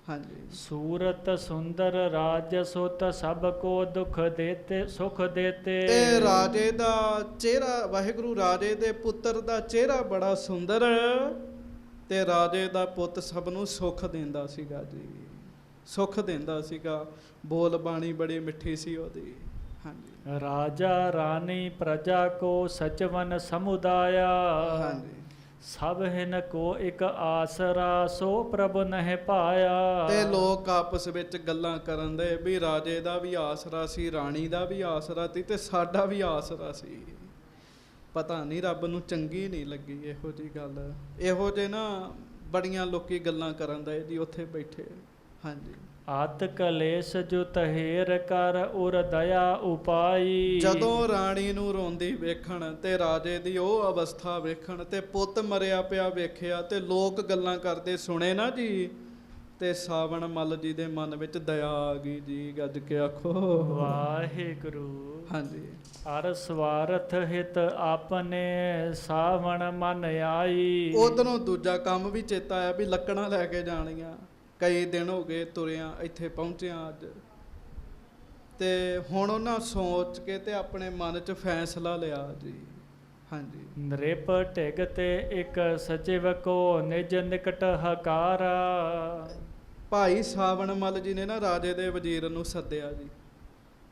ਹਾਂਜੀ। ਸੂਰਤ ਸੁੰਦਰ ਰਾਜ ਸੁਤ ਸਭ ਕੋ ਦੁਖ ਦੇਤੇ ਸੁਖ ਦੇਤੇ। ਤੇ ਰਾਜੇ ਦਾ ਚਿਹਰਾ, ਵਾਹਿਗੁਰੂ ਰਾਜੇ ਦੇ ਪੁੱਤਰ ਦਾ ਚਿਹਰਾ ਬੜਾ ਸੁੰਦਰ, ਤੇ ਰਾਜੇ ਦਾ ਪੁੱਤ ਸਭ ਨੂੰ ਸੁੱਖ ਦਿੰਦਾ ਸੀਗਾ ਜੀ, ਸੁੱਖ ਦਿੰਦਾ ਸੀਗਾ। ਬੋਲ ਬਾਣੀ ਬੜੀ ਮਿੱਠੀ ਸੀ ਉਹਦੀ। ਹਾਂਜੀ। ਰਾਜਾ ਰਾਣੀ ਪ੍ਰਜਾ ਕੋ ਸਚਵਨ ਸਮੁਦਾਇਆ। ਹਾਂਜੀ। ਸਭ ਹਿਨ ਕੋ ਇੱਕ ਆਸਰਾ ਸੋ ਪ੍ਰਭ ਨਹਿ ਪਾਇਆ। ਤੇ ਲੋਕ ਆਪਸ ਵਿੱਚ ਗੱਲਾਂ ਕਰਨ ਦੇ ਵੀ ਰਾਜੇ ਦਾ ਵੀ ਆਸਰਾ ਸੀ, ਰਾਣੀ ਦਾ ਵੀ ਆਸਰਾ ਸੀ ਤੇ ਸਾਡਾ ਵੀ ਆਸਰਾ ਸੀ। ਪਤਾ ਨਹੀਂ ਰੱਬ ਨੂੰ ਚੰਗੀ ਨਹੀਂ ਲੱਗੀ ਇਹੋ ਜਿਹੀ ਗੱਲ। ਇਹੋ ਜਿਹੇ ਨਾ ਬੜੀਆਂ ਲੋਕੀ ਗੱਲਾਂ ਕਰਨ ਦੇ ਜੀ ਉੱਥੇ ਬੈਠੇ। ਹਾਂਜੀ। ਆਤ ਕਲੇਸ਼ ਜੋ ਤਹੇਰ ਕਰ ਉਰ ਦਇਆ ਉਪਾਈ। ਜਦੋਂ ਰਾਣੀ ਨੂੰ ਰੋਂਦੀ ਵੇਖਣ ਤੇ ਰਾਜੇ ਦੀ ਉਹ ਅਵਸਥਾ ਵੇਖਣ ਤੇ ਪੁੱਤ ਮਰਿਆ ਪਿਆ ਵੇਖਿਆ ਤੇ ਲੋਕ ਗੱਲਾਂ ਕਰਦੇ ਸੁਣੇ ਨਾ ਜੀ, ਤੇ ਸਾਵਣ ਮੱਲ ਜੀ ਦੇ ਮਨ ਵਿੱਚ ਦਇਆ ਆ ਗਈ ਜੀ। ਗੱਜ ਕੇ ਆਖੋ ਵਾਹਿਗੁਰੂ। ਹਾਂਜੀ। ਅਰ ਸਵਾਰਥ ਹਿਤ ਆਪਨੇ ਸਾਵਣ ਮਨ ਆਈ। ਉਧਰੋਂ ਦੂਜਾ ਕੰਮ ਵੀ ਚੇਤਾ ਆਇਆ ਵੀ ਲੱਕੜਾਂ ਲੈ ਕੇ ਜਾਣੀਆਂ। ਕਈ ਦਿਨ ਹੋ ਗਏ ਤੁਰਿਆਂ, ਇੱਥੇ ਪਹੁੰਚਿਆ ਅੱਜ, ਤੇ ਹੁਣ ਉਹਨਾਂ ਸੋਚ ਕੇ ਤੇ ਆਪਣੇ ਮਨ 'ਚ ਫੈਸਲਾ ਲਿਆ ਜੀ। ਹਾਂਜੀ। ਨ੍ਰਿਪ ਢਿਗ ਤੇ ਇੱਕ ਸਚਿਵ ਕੋ ਨਿਜ ਨਿਕਟ ਹਕਾਰਾ। ਭਾਈ ਸਾਵਣ ਮੱਲ ਜੀ ਨੇ ਨਾ ਰਾਜੇ ਦੇ ਵਜ਼ੀਰ ਨੂੰ ਸੱਦਿਆ ਜੀ,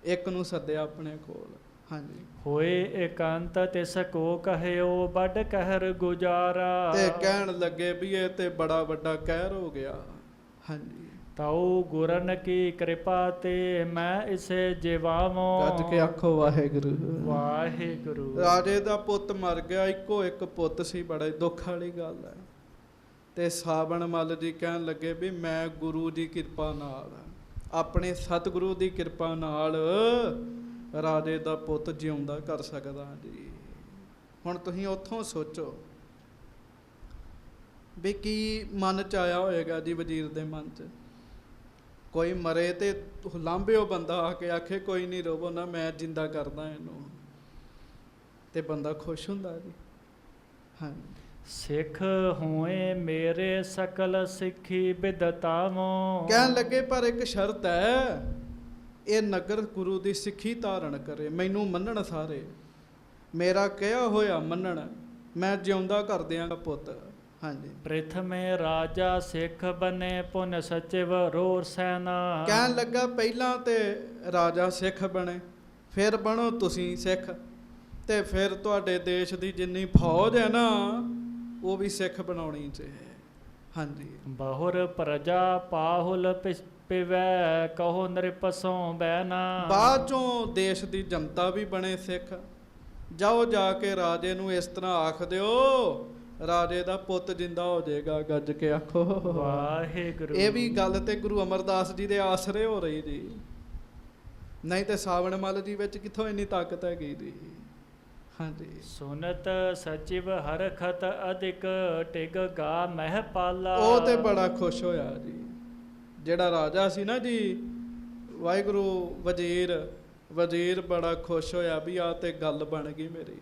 ਇੱਕ ਨੂੰ ਸੱਦਿਆ ਆਪਣੇ ਕੋਲ। ਹਾਂਜੀ। ਹੋਏ ਇਕੰਤ ਤਿਸ ਕੋ ਕਹਿਓ ਵੱਡ ਕਹਿਰ ਗੁਜ਼ਾਰਾ। ਤੇ ਕਹਿਣ ਲੱਗੇ ਵੀ ਇਹ ਤੇ ਬੜਾ ਵੱਡਾ ਕਹਿਰ ਹੋ ਗਿਆ। ਹਾਂਜੀ। ਤਾਉ ਗੁਰਨ ਕੀ ਕਿਰਪਾ ਤੇ ਮੈਂ ਇਸੇ ਜਿਵਾਵੋ। ਗੱਜ ਕੇ ਆਖੋ ਵਾਹਿਗੁਰੂ। ਵਾਹਿਗੁਰੂ। ਰਾਜੇ ਦਾ ਪੁੱਤ ਮਰ ਗਿਆ, ਇੱਕੋ ਇੱਕ ਪੁੱਤ ਸੀ, ਬੜੇ ਦੁੱਖ ਵਾਲੀ ਗੱਲ ਹੈ। ਤੇ ਸਾਵਣ ਮੱਲ ਜੀ ਕਹਿਣ ਲੱਗੇ ਵੀ ਮੈਂ ਗੁਰੂ ਦੀ ਕਿਰਪਾ ਨਾਲ, ਆਪਣੇ ਸਤਿਗੁਰੂ ਦੀ ਕਿਰਪਾ ਨਾਲ ਰਾਜੇ ਦਾ ਪੁੱਤ ਜਿਉਂਦਾ ਕਰ ਸਕਦਾ ਜੀ। ਹੁਣ ਤੁਸੀਂ ਉੱਥੋਂ ਸੋਚੋ ਵੀ ਕੀ ਮਨ 'ਚ ਆਇਆ ਹੋਏਗਾ ਜੀ ਵਜ਼ੀਰ ਦੇ ਮਨ 'ਚ। ਕੋਈ ਮਰੇ ਤੇ ਲਾਂਭਿਓ ਬੰਦਾ ਆ ਕੇ ਆਖੇ ਕੋਈ ਨਹੀਂ ਰੋਵੋ ਨਾ, ਮੈਂ ਜਿੰਦਾ ਕਰਦਾ ਇਹਨੂੰ, ਤੇ ਬੰਦਾ ਖੁਸ਼ ਹੁੰਦਾ ਜੀ। ਹਾਂਜੀ। ਸਿੱਖ ਹੋਏ ਮੇਰੇ ਸਕਲ ਸਿੱਖੀ ਬਿਦਤਾਵੋ। ਕਹਿਣ ਲੱਗੇ ਪਰ ਇੱਕ ਸ਼ਰਤ ਹੈ, ਇਹ ਨਗਰ ਗੁਰੂ ਦੀ ਸਿੱਖੀ ਧਾਰਨ ਕਰੇ, ਮੈਨੂੰ ਮੰਨਣ ਸਾਰੇ, ਮੇਰਾ ਕਿਹਾ ਹੋਇਆ ਮੰਨਣ, ਮੈਂ ਜਿਉਂਦਾ ਕਰ ਦਿਆਂਗਾ ਪੁੱਤ। ਹਾਂਜੀ। ਪ੍ਰਥਮੇ ਰਾਜਾ ਸਿੱਖ ਬਨੇ ਪੁਨ ਸਚਿਵ ਰੋਰ ਸੈਨਾ। ਕਹਿਣ ਲੱਗਾ ਪਹਿਲਾਂ ਤੇ ਰਾਜਾ ਸਿੱਖ ਬਣੇ, ਫਿਰ ਬਣੋ ਤੁਸੀਂ ਸਿੱਖ, ਤੇ ਫਿਰ ਤੁਹਾਡੇ ਦੇਸ਼ ਦੀ ਜਿੰਨੀ ਫੌਜ ਹੈ ਨਾ ਉਹ ਵੀ ਸਿੱਖ ਬਣਾਉਣੀ ਚਾਹੀਏ। ਹਾਂਜੀ। ਬਹੁਰ ਪ੍ਰਜਾ ਪਾਹੁਲ ਪਿਵੈ ਕਹੋ ਨ੍ਰਿਪਸੋਂ ਬੈਨਾ। ਬਾਅਦ ਚੋਂ ਦੇਸ਼ ਦੀ ਜਨਤਾ ਵੀ ਬਣੇ ਸਿੱਖ। ਜਾਓ ਜਾ ਕੇ ਰਾਜੇ ਨੂੰ ਇਸ ਤਰ੍ਹਾਂ ਆਖ ਦਿਓ ਰਾਜੇ ਦਾ ਪੁੱਤ ਜਿੰਦਾ ਹੋ ਜਾਏਗਾ। ਗੱਜ ਕੇ ਆਖੋ ਵਾਹਿਗੁਰੂ। ਇਹ ਵੀ ਗੱਲ ਤੇ ਗੁਰੂ ਅਮਰਦਾਸ ਜੀ ਦੇ ਆਸਰੇ ਹੋ ਰਹੀ ਜੀ, ਨਹੀਂ ਤੇ ਸਾਵਣ ਮੱਲ ਜੀ ਵਿੱਚ ਕਿੱਥੋਂ ਇੰਨੀ ਤਾਕਤ ਹੈਗੀ ਜੀ। ਹਾਂਜੀ। ਸੁਨਤ ਸਚਿਵ ਹਰਖਤ ਅਧਿਕ ਟਿਗ ਗਾ ਮਹਿ ਪਾਲਾ। ਉਹ ਤੇ ਬੜਾ ਖੁਸ਼ ਹੋਇਆ ਜੀ, ਜਿਹੜਾ ਰਾਜਾ ਸੀ ਨਾ ਜੀ, ਵਾਹਿਗੁਰੂ ਵਜ਼ੀਰ ਬੜਾ ਖੁਸ਼ ਹੋਇਆ ਵੀ ਆ ਤੇ ਗੱਲ ਬਣ ਗਈ ਮੇਰੀ,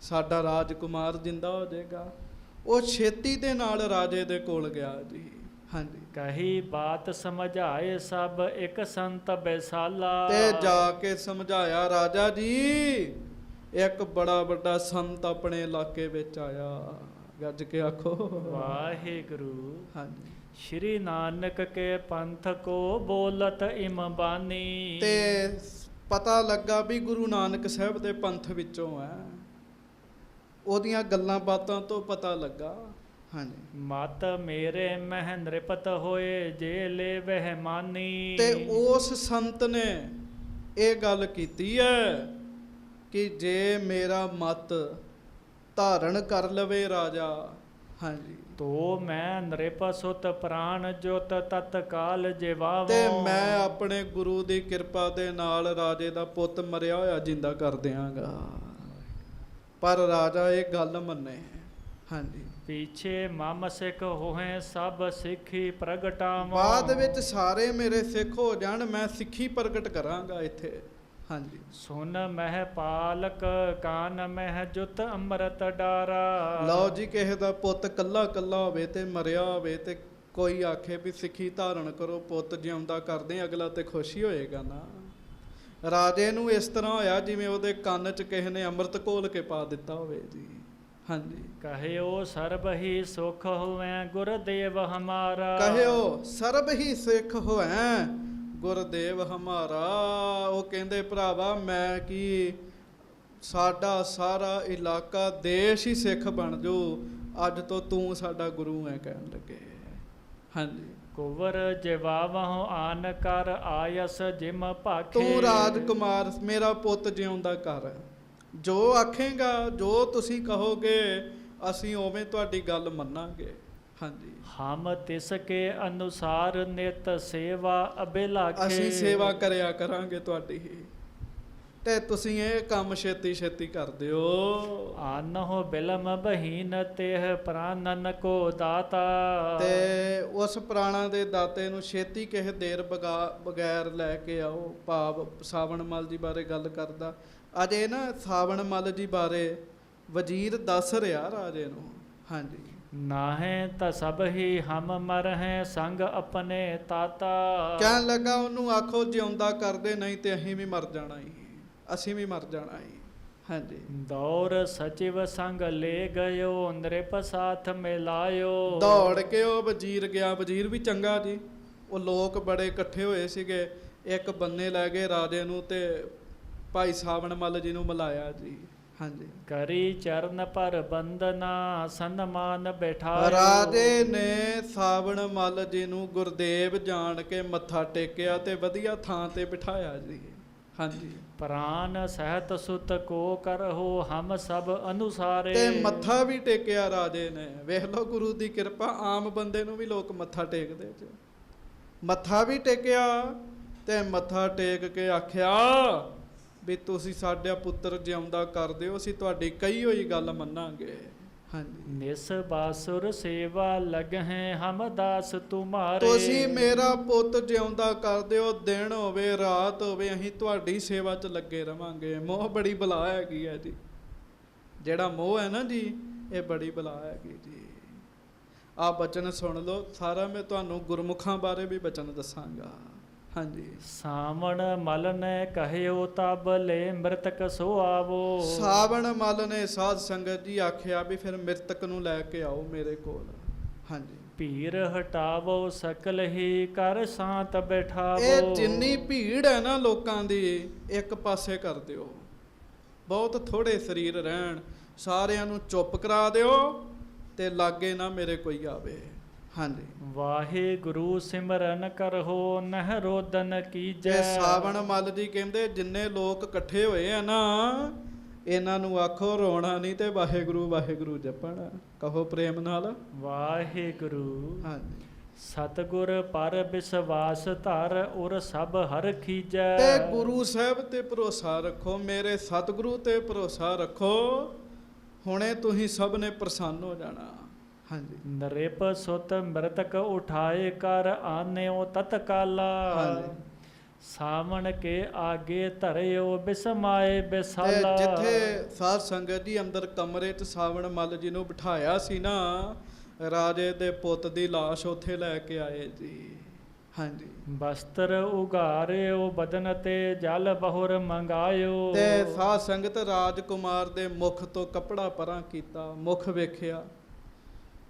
ਸਾਡਾ ਰਾਜਕੁਮਾਰ ਜਿੰਦਾ ਹੋ ਜਾਏਗਾ। ਉਹ ਛੇਤੀ ਦੇ ਨਾਲ ਰਾਜੇ ਦੇ ਕੋਲ ਗਿਆ ਜੀ। ਹਾਂਜੀ। ਕਹੀ ਬਾਤ ਸਮਝਾਏ ਸਭ ਇੱਕ ਸੰਤ ਬੈਸਾਲਾ। ਤੇ ਜਾ ਕੇ ਸਮਝਾਇਆ, ਰਾਜਾ ਜੀ ਇੱਕ ਬੜਾ ਵੱਡਾ ਸੰਤ ਆਪਣੇ ਇਲਾਕੇ ਵਿੱਚ ਆਇਆ। ਗੱਜ ਕੇ ਆਖੋ ਵਾਹਿਗੁਰੂ। ਹਾਂਜੀ। ਸ਼੍ਰੀ ਨਾਨਕ ਕੇ ਪੰਥ ਕੋ ਬੋਲਤ ਇਮ ਬਾਨੀ। ਤੇ ਪਤਾ ਲੱਗਾ ਵੀ ਗੁਰੂ ਨਾਨਕ ਸਾਹਿਬ ਦੇ ਪੰਥ ਵਿੱਚੋਂ ਹੈ, ਉਹਦੀਆਂ ਗੱਲਾਂ ਬਾਤਾਂ ਤੋਂ ਪਤਾ ਲੱਗਾ। ਹਾਂਜੀ। ਮਤ ਮੇਰੇ ਮਹਿ ਨ੍ਰਿਪਤ ਹੋਏ ਜੇ ਲੈ ਵਹਿ ਮਾਨੀ। ਤੇ ਉਸ ਸੰਤ ਨੇ ਇਹ ਗੱਲ ਕੀਤੀ ਹੈ ਕਿ ਜੇ ਮੇਰਾ ਮਤ ਧਾਰਨ ਕਰ ਲਵੇ ਰਾਜਾ, ਹਾਂਜੀ, ਤੋ ਮੈਂ ਨ੍ਰਿਪ ਸੁਤ ਪ੍ਰਾਣ ਜੋਤ ਤਤਕਾਲ ਜਿਵਾਵੋ। ਤੇ ਮੈਂ ਆਪਣੇ ਗੁਰੂ ਦੀ ਕਿਰਪਾ ਦੇ ਨਾਲ ਰਾਜੇ ਦਾ ਪੁੱਤ ਮਰਿਆ ਹੋਇਆ ਜਿੰਦਾ ਕਰ ਦਿਆਂਗਾ। ਪਰ ਰਾਜਾ ਇਹ ਗੱਲ ਮੰਨੇ। ਹਾਂਜੀ। ਪਿਛੇ ਮਮ ਸਿੱਖ ਹੋਏ ਸਭ ਸਿੱਖੀ ਪ੍ਰਗਟਾਵਾਂ। ਬਾਅਦ ਵਿੱਚ ਸਾਰੇ ਮੇਰੇ ਸਿੱਖ ਹੋ ਜਾਣ, ਮੈਂ ਸਿੱਖੀ ਪ੍ਰਗਟ ਕਰਾਂਗਾ ਇੱਥੇ। ਹਾਂਜੀ। ਸੁਨ ਮਹਿ ਪਾਲਕ ਕਾਨ ਮਹਿ ਜੁਤ ਅੰਮ੍ਰਿਤ ਡਾਰਾ। ਲਓ ਜੀ, ਕਿਸੇ ਦਾ ਪੁੱਤ ਕੱਲਾ ਕੱਲਾ ਹੋਵੇ ਤੇ ਮਰਿਆ ਹੋਵੇ ਤੇ ਕੋਈ ਆਖੇ ਵੀ ਸਿੱਖੀ ਧਾਰਨ ਕਰੋ, ਪੁੱਤ ਜਿਉਂਦਾ ਕਰਦੇ, ਅਗਲਾ ਤੇ ਖੁਸ਼ੀ ਹੋਏਗਾ ਨਾ। ਰਾਜੇ ਨੂੰ ਇਸ ਤਰ੍ਹਾਂ ਹੋਇਆ ਜਿਵੇਂ ਉਹਦੇ ਕੰਨ 'ਚ ਕਿਸੇ ਨੇ ਅੰਮ੍ਰਿਤ ਘੋਲ ਕੇ ਪਾ ਦਿੱਤਾ ਹੋਵੇ ਜੀ। ਹਾਂਜੀ। ਕਹਿਓ ਸਰਬ ਹੀ ਸੁਖ ਹੋਵੇ ਗੁਰਦੇਵ ਹਮਾਰਾ। ਕਹਿਓ ਸਰਬ ਹੀ ਸਿੱਖ ਹੋਏ ਗੁਰਦੇਵ ਹਮਾਰਾ। ਉਹ ਕਹਿੰਦੇ ਭਰਾਵਾ ਮੈਂ ਕੀ, ਸਾਡਾ ਸਾਰਾ ਇਲਾਕਾ ਦੇਸ਼ ਹੀ ਸਿੱਖ ਬਣ ਜਾਊ, ਅੱਜ ਤੋਂ ਤੂੰ ਸਾਡਾ ਗੁਰੂ ਹੈ ਕਹਿਣ ਲੱਗੇ। ਹਾਂਜੀ। ਕੁਵਰ ਜਵਾਵਹੁ ਆਨ ਕਰ ਆਇਸ ਜਿਮ ਭਾਖੇ। ਤੂੰ ਰਾਜਕੁਮਾਰ ਮੇਰਾ ਪੁੱਤ ਜਿਉਂਦਾ ਕਰ, ਜੋ ਆਖੇਗਾ, ਜੋ ਤੁਸੀਂ ਕਹੋਗੇ ਅਸੀਂ ਉਵੇਂ ਤੁਹਾਡੀ ਗੱਲ ਮੰਨਾਂਗੇ। ਹਾਂਜੀ। ਹਮ ਤਿਸ ਕੇ ਅਨੁਸਾਰ ਨਿਤ ਸੇਵਾ ਅਬਿਲਾਖੇ। ਅਸੀਂ ਸੇਵਾ ਕਰਿਆ ਕਰਾਂਗੇ ਤੁਹਾਡੀ, ਤੇ ਤੁਸੀਂ ਇਹ ਕੰਮ ਛੇਤੀ ਛੇਤੀ ਕਰ ਦਿਓ। ਆਨਹੁ ਬਿਲਮ ਬਹੀਨ ਤੇਹ ਪ੍ਰਾਨਨ ਕੋ ਦਾਤਾ। ਤੇ ਉਸ ਪ੍ਰਾਣਾ ਦੇ ਦਾਤੇ ਨੂੰ ਛੇਤੀ ਕਿਸੇ ਦੇਰ ਬਗੈਰ ਲੈ ਕੇ ਆਓ। ਭਾਵ ਸਾਵਣ ਮੱਲ ਜੀ ਬਾਰੇ ਗੱਲ ਕਰਦਾ। ਅਜੇ ਨਾ ਸਾਵਣ ਮੱਲ ਜੀ ਬਾਰੇ ਵਜ਼ੀਰ ਦੱਸ ਰਿਹਾ ਰਾਜੇ ਨੂੰ। ਹਾਂਜੀ। ਨਾਹੇ ਤਾਂ ਸਭ ਹੀ ਹਮ ਮਰ ਹੈ ਸੰਗ ਆਪਣੇ ਤਾਤਾ। ਕਹਿਣ ਲੱਗਾ ਉਹਨੂੰ ਆਖੋ ਜਿਉਂਦਾ ਕਰਦੇ, ਨਹੀਂ ਤੇ ਅਸੀਂ ਵੀ ਮਰ ਜਾਣਾ ਹੀ, ਅਸੀਂ ਵੀ ਮਰ ਜਾਣਾ ਹੀ। ਹਾਂਜੀ। ਦੌਰ ਸਚਿਵ ਸੰਗ ਲੈ ਗਇਓ ਨ੍ਰਿਪ ਸਾਥ ਮਿਲਾਇਓ। ਦੌੜ ਕੇ ਉਹ ਵਜ਼ੀਰ ਗਿਆ। ਵਜ਼ੀਰ ਵੀ ਚੰਗਾ ਜੀ, ਉਹ ਲੋਕ ਬੜੇ ਇਕੱਠੇ ਹੋਏ ਸੀਗੇ, ਇੱਕ ਬੰਨੇ ਲੈ ਗਏ ਰਾਜੇ ਨੂੰ ਤੇ ਭਾਈ ਸਾਵਣ ਮੱਲ ਜੀ ਨੂੰ ਮਿਲਾਇਆ ਜੀ। ਹਾਂਜੀ। ਕਰੀ ਚਰਨ ਪਰ ਬੰਦਨਾ ਸਨਮਾਨ ਬਿਠਾਇਓ। ਰਾਜੇ ਨੇ ਸਾਵਣ ਮੱਲ ਜੀ ਨੂੰ ਗੁਰਦੇਵ ਜਾਣ ਕੇ ਮੱਥਾ ਟੇਕਿਆ ਤੇ ਵਧੀਆ ਥਾਂ ਤੇ ਬਿਠਾਇਆ ਜੀ। ਹਾਂਜੀ। ਪ੍ਰਾਨ ਸਹਿਤ ਸੁਤ ਕੋ ਕਰਹੁ ਹਮ ਸਭ ਅਨੁਸਾਰੇ। ਤੇ ਮੱਥਾ ਵੀ ਟੇਕਿਆ ਰਾਜੇ ਨੇ। ਵੇਖ ਲਓ ਗੁਰੂ ਦੀ ਕਿਰਪਾ, ਆਮ ਬੰਦੇ ਨੂੰ ਵੀ ਲੋਕ ਮੱਥਾ ਟੇਕਦੇ ਚ। ਮੱਥਾ ਵੀ ਟੇਕਿਆ ਤੇ ਮੱਥਾ ਟੇਕ ਕੇ ਆਖਿਆ ਵੀ ਤੁਸੀਂ ਸਾਡਾ ਪੁੱਤਰ ਜਿਉਂਦਾ ਕਰ ਦਿਓ, ਅਸੀਂ ਤੁਹਾਡੀ ਕਹੀ ਹੋਈ ਗੱਲ ਮੰਨਾਂਗੇ। ਹਾਂਜੀ। ਨਿਸ ਬਾਸੁਰ ਸੇਵਾ ਲਗਹਿ ਹਮ ਦਾਸ ਤੁਮਾਰੇ। ਤੁਸੀਂ ਮੇਰਾ ਪੁੱਤ ਜਿਉਂਦਾ ਕਰ ਦਿਓ, ਦਿਨ ਹੋਵੇ ਰਾਤ ਹੋਵੇ ਅਸੀਂ ਤੁਹਾਡੀ ਸੇਵਾ 'ਚ ਲੱਗੇ ਰਵਾਂਗੇ। ਮੋਹ ਬੜੀ ਬਲਾ ਹੈਗੀ ਹੈ ਜੀ, ਜਿਹੜਾ ਮੋਹ ਹੈ ਨਾ ਜੀ, ਇਹ ਬੜੀ ਬਲਾ ਹੈਗੀ ਜੀ। ਆਹ ਬਚਨ ਸੁਣ ਲਓ ਸਾਰਾ। ਮੈਂ ਤੁਹਾਨੂੰ ਗੁਰਮੁਖਾਂ ਬਾਰੇ ਵੀ ਬਚਨ ਦੱਸਾਂਗਾ। ਹਾਂਜੀ। ਸਾਵਣ ਮਲ ਨੇ ਕਹਿਓ ਤਬ ਲੈ ਮ੍ਰਿਤਕ ਸੋ ਆਵੋ। ਸਾਵਣ ਮੱਲ ਨੇ ਸਾਧ ਸੰਗਤ ਜੀ ਆਖਿਆ ਵੀ ਫਿਰ ਮ੍ਰਿਤਕ ਨੂੰ ਲੈ ਕੇ ਆਓ ਮੇਰੇ ਕੋਲ। ਹਾਂਜੀ। ਭੀੜ ਹਟਾਵੋ ਸਕਲ ਹੀ ਕਰ ਸਾਤ ਬਿਠਾਵੋ। ਇਹ ਜਿੰਨੀ ਭੀੜ ਹੈ ਨਾ ਲੋਕਾਂ ਦੀ, ਇੱਕ ਪਾਸੇ ਕਰ ਦਿਓ। ਬਹੁਤ ਥੋੜੇ ਸਰੀਰ ਰਹਿਣ, ਸਾਰਿਆਂ ਨੂੰ ਚੁੱਪ ਕਰਾ ਦਿਓ ਤੇ ਲਾਗੇ ਨਾ ਮੇਰੇ ਕੋਈ ਆਵੇ। ਹਾਂਜੀ। ਵਾਹਿਗੁਰੂ ਸਿਮਰਨ ਕਰਹੁ ਨਹਿ ਰੋਦਨ ਕੀਜੈ। ਇਹ ਸਾਵਣ ਮੱਲ ਜੀ ਕਹਿੰਦੇ ਜਿੰਨੇ ਲੋਕ ਇਕੱਠੇ ਹੋਏ ਆ ਨਾ, ਇਹਨਾਂ ਨੂੰ ਆਖੋ ਰੋਣਾ ਨਹੀਂ ਤੇ ਵਾਹਿਗੁਰੂ ਵਾਹਿਗੁਰੂ ਜਪਣ। ਕਹੋ ਪ੍ਰੇਮ ਨਾਲ ਵਾਹਿਗੁਰੂ। ਹਾਂਜੀ। ਸਤਿਗੁਰ ਪਰ ਵਿਸ਼ਵਾਸ ਧਰ ਉਰ ਸਭ ਹਰ ਖੀਜੈ। ਤੇ ਗੁਰੂ ਸਾਹਿਬ ਤੇ ਭਰੋਸਾ ਰੱਖੋ, ਮੇਰੇ ਸਤਿਗੁਰੂ ਤੇ ਭਰੋਸਾ ਰੱਖੋ, ਹੁਣੇ ਤੁਸੀਂ ਸਭ ਨੇ ਪ੍ਰਸੰਨ ਹੋ ਜਾਣਾ। ਹਾਂਜੀ। ਨਰਿਪ ਸੁਤ ਮ੍ਰਿਤਕ ਉਠਾਏ ਕਰ ਆਨਿਓ ਤਤਕਾਲਾ। ਹਾਂਜੀ। ਸਾਵਣ ਕੇ ਆਗੇ ਧਰਿਓ ਬਿਸਮਾਏ ਤੇ ਬਿਸਾਲਾ। ਜਿੱਥੇ ਸਾਧ ਸੰਗਤ ਜੀ ਅੰਦਰ ਕਮਰੇ 'ਚ ਸਾਵਣ ਮੱਲ ਜੀ ਨੂੰ ਬਿਠਾਇਆ ਸੀ ਨਾ, ਰਾਜੇ ਦੇ ਪੁੱਤ ਦੀ ਲਾਸ਼ ਉੱਥੇ ਲੈ ਕੇ ਆਏ ਜੀ। ਹਾਂਜੀ। ਬਸਤਰ ਉਘਾਰਿਓ ਬਦਨ ਤੇ ਜਲ ਬਹੁਰ ਮੰਗਾਇਓ। ਤੇ ਸਾਧ ਸੰਗਤ ਰਾਜਕੁਮਾਰ ਦੇ ਮੁਖ ਤੋਂ ਕੱਪੜਾ ਪਰਾਂ ਕੀਤਾ, ਮੁਖ ਵੇਖਿਆ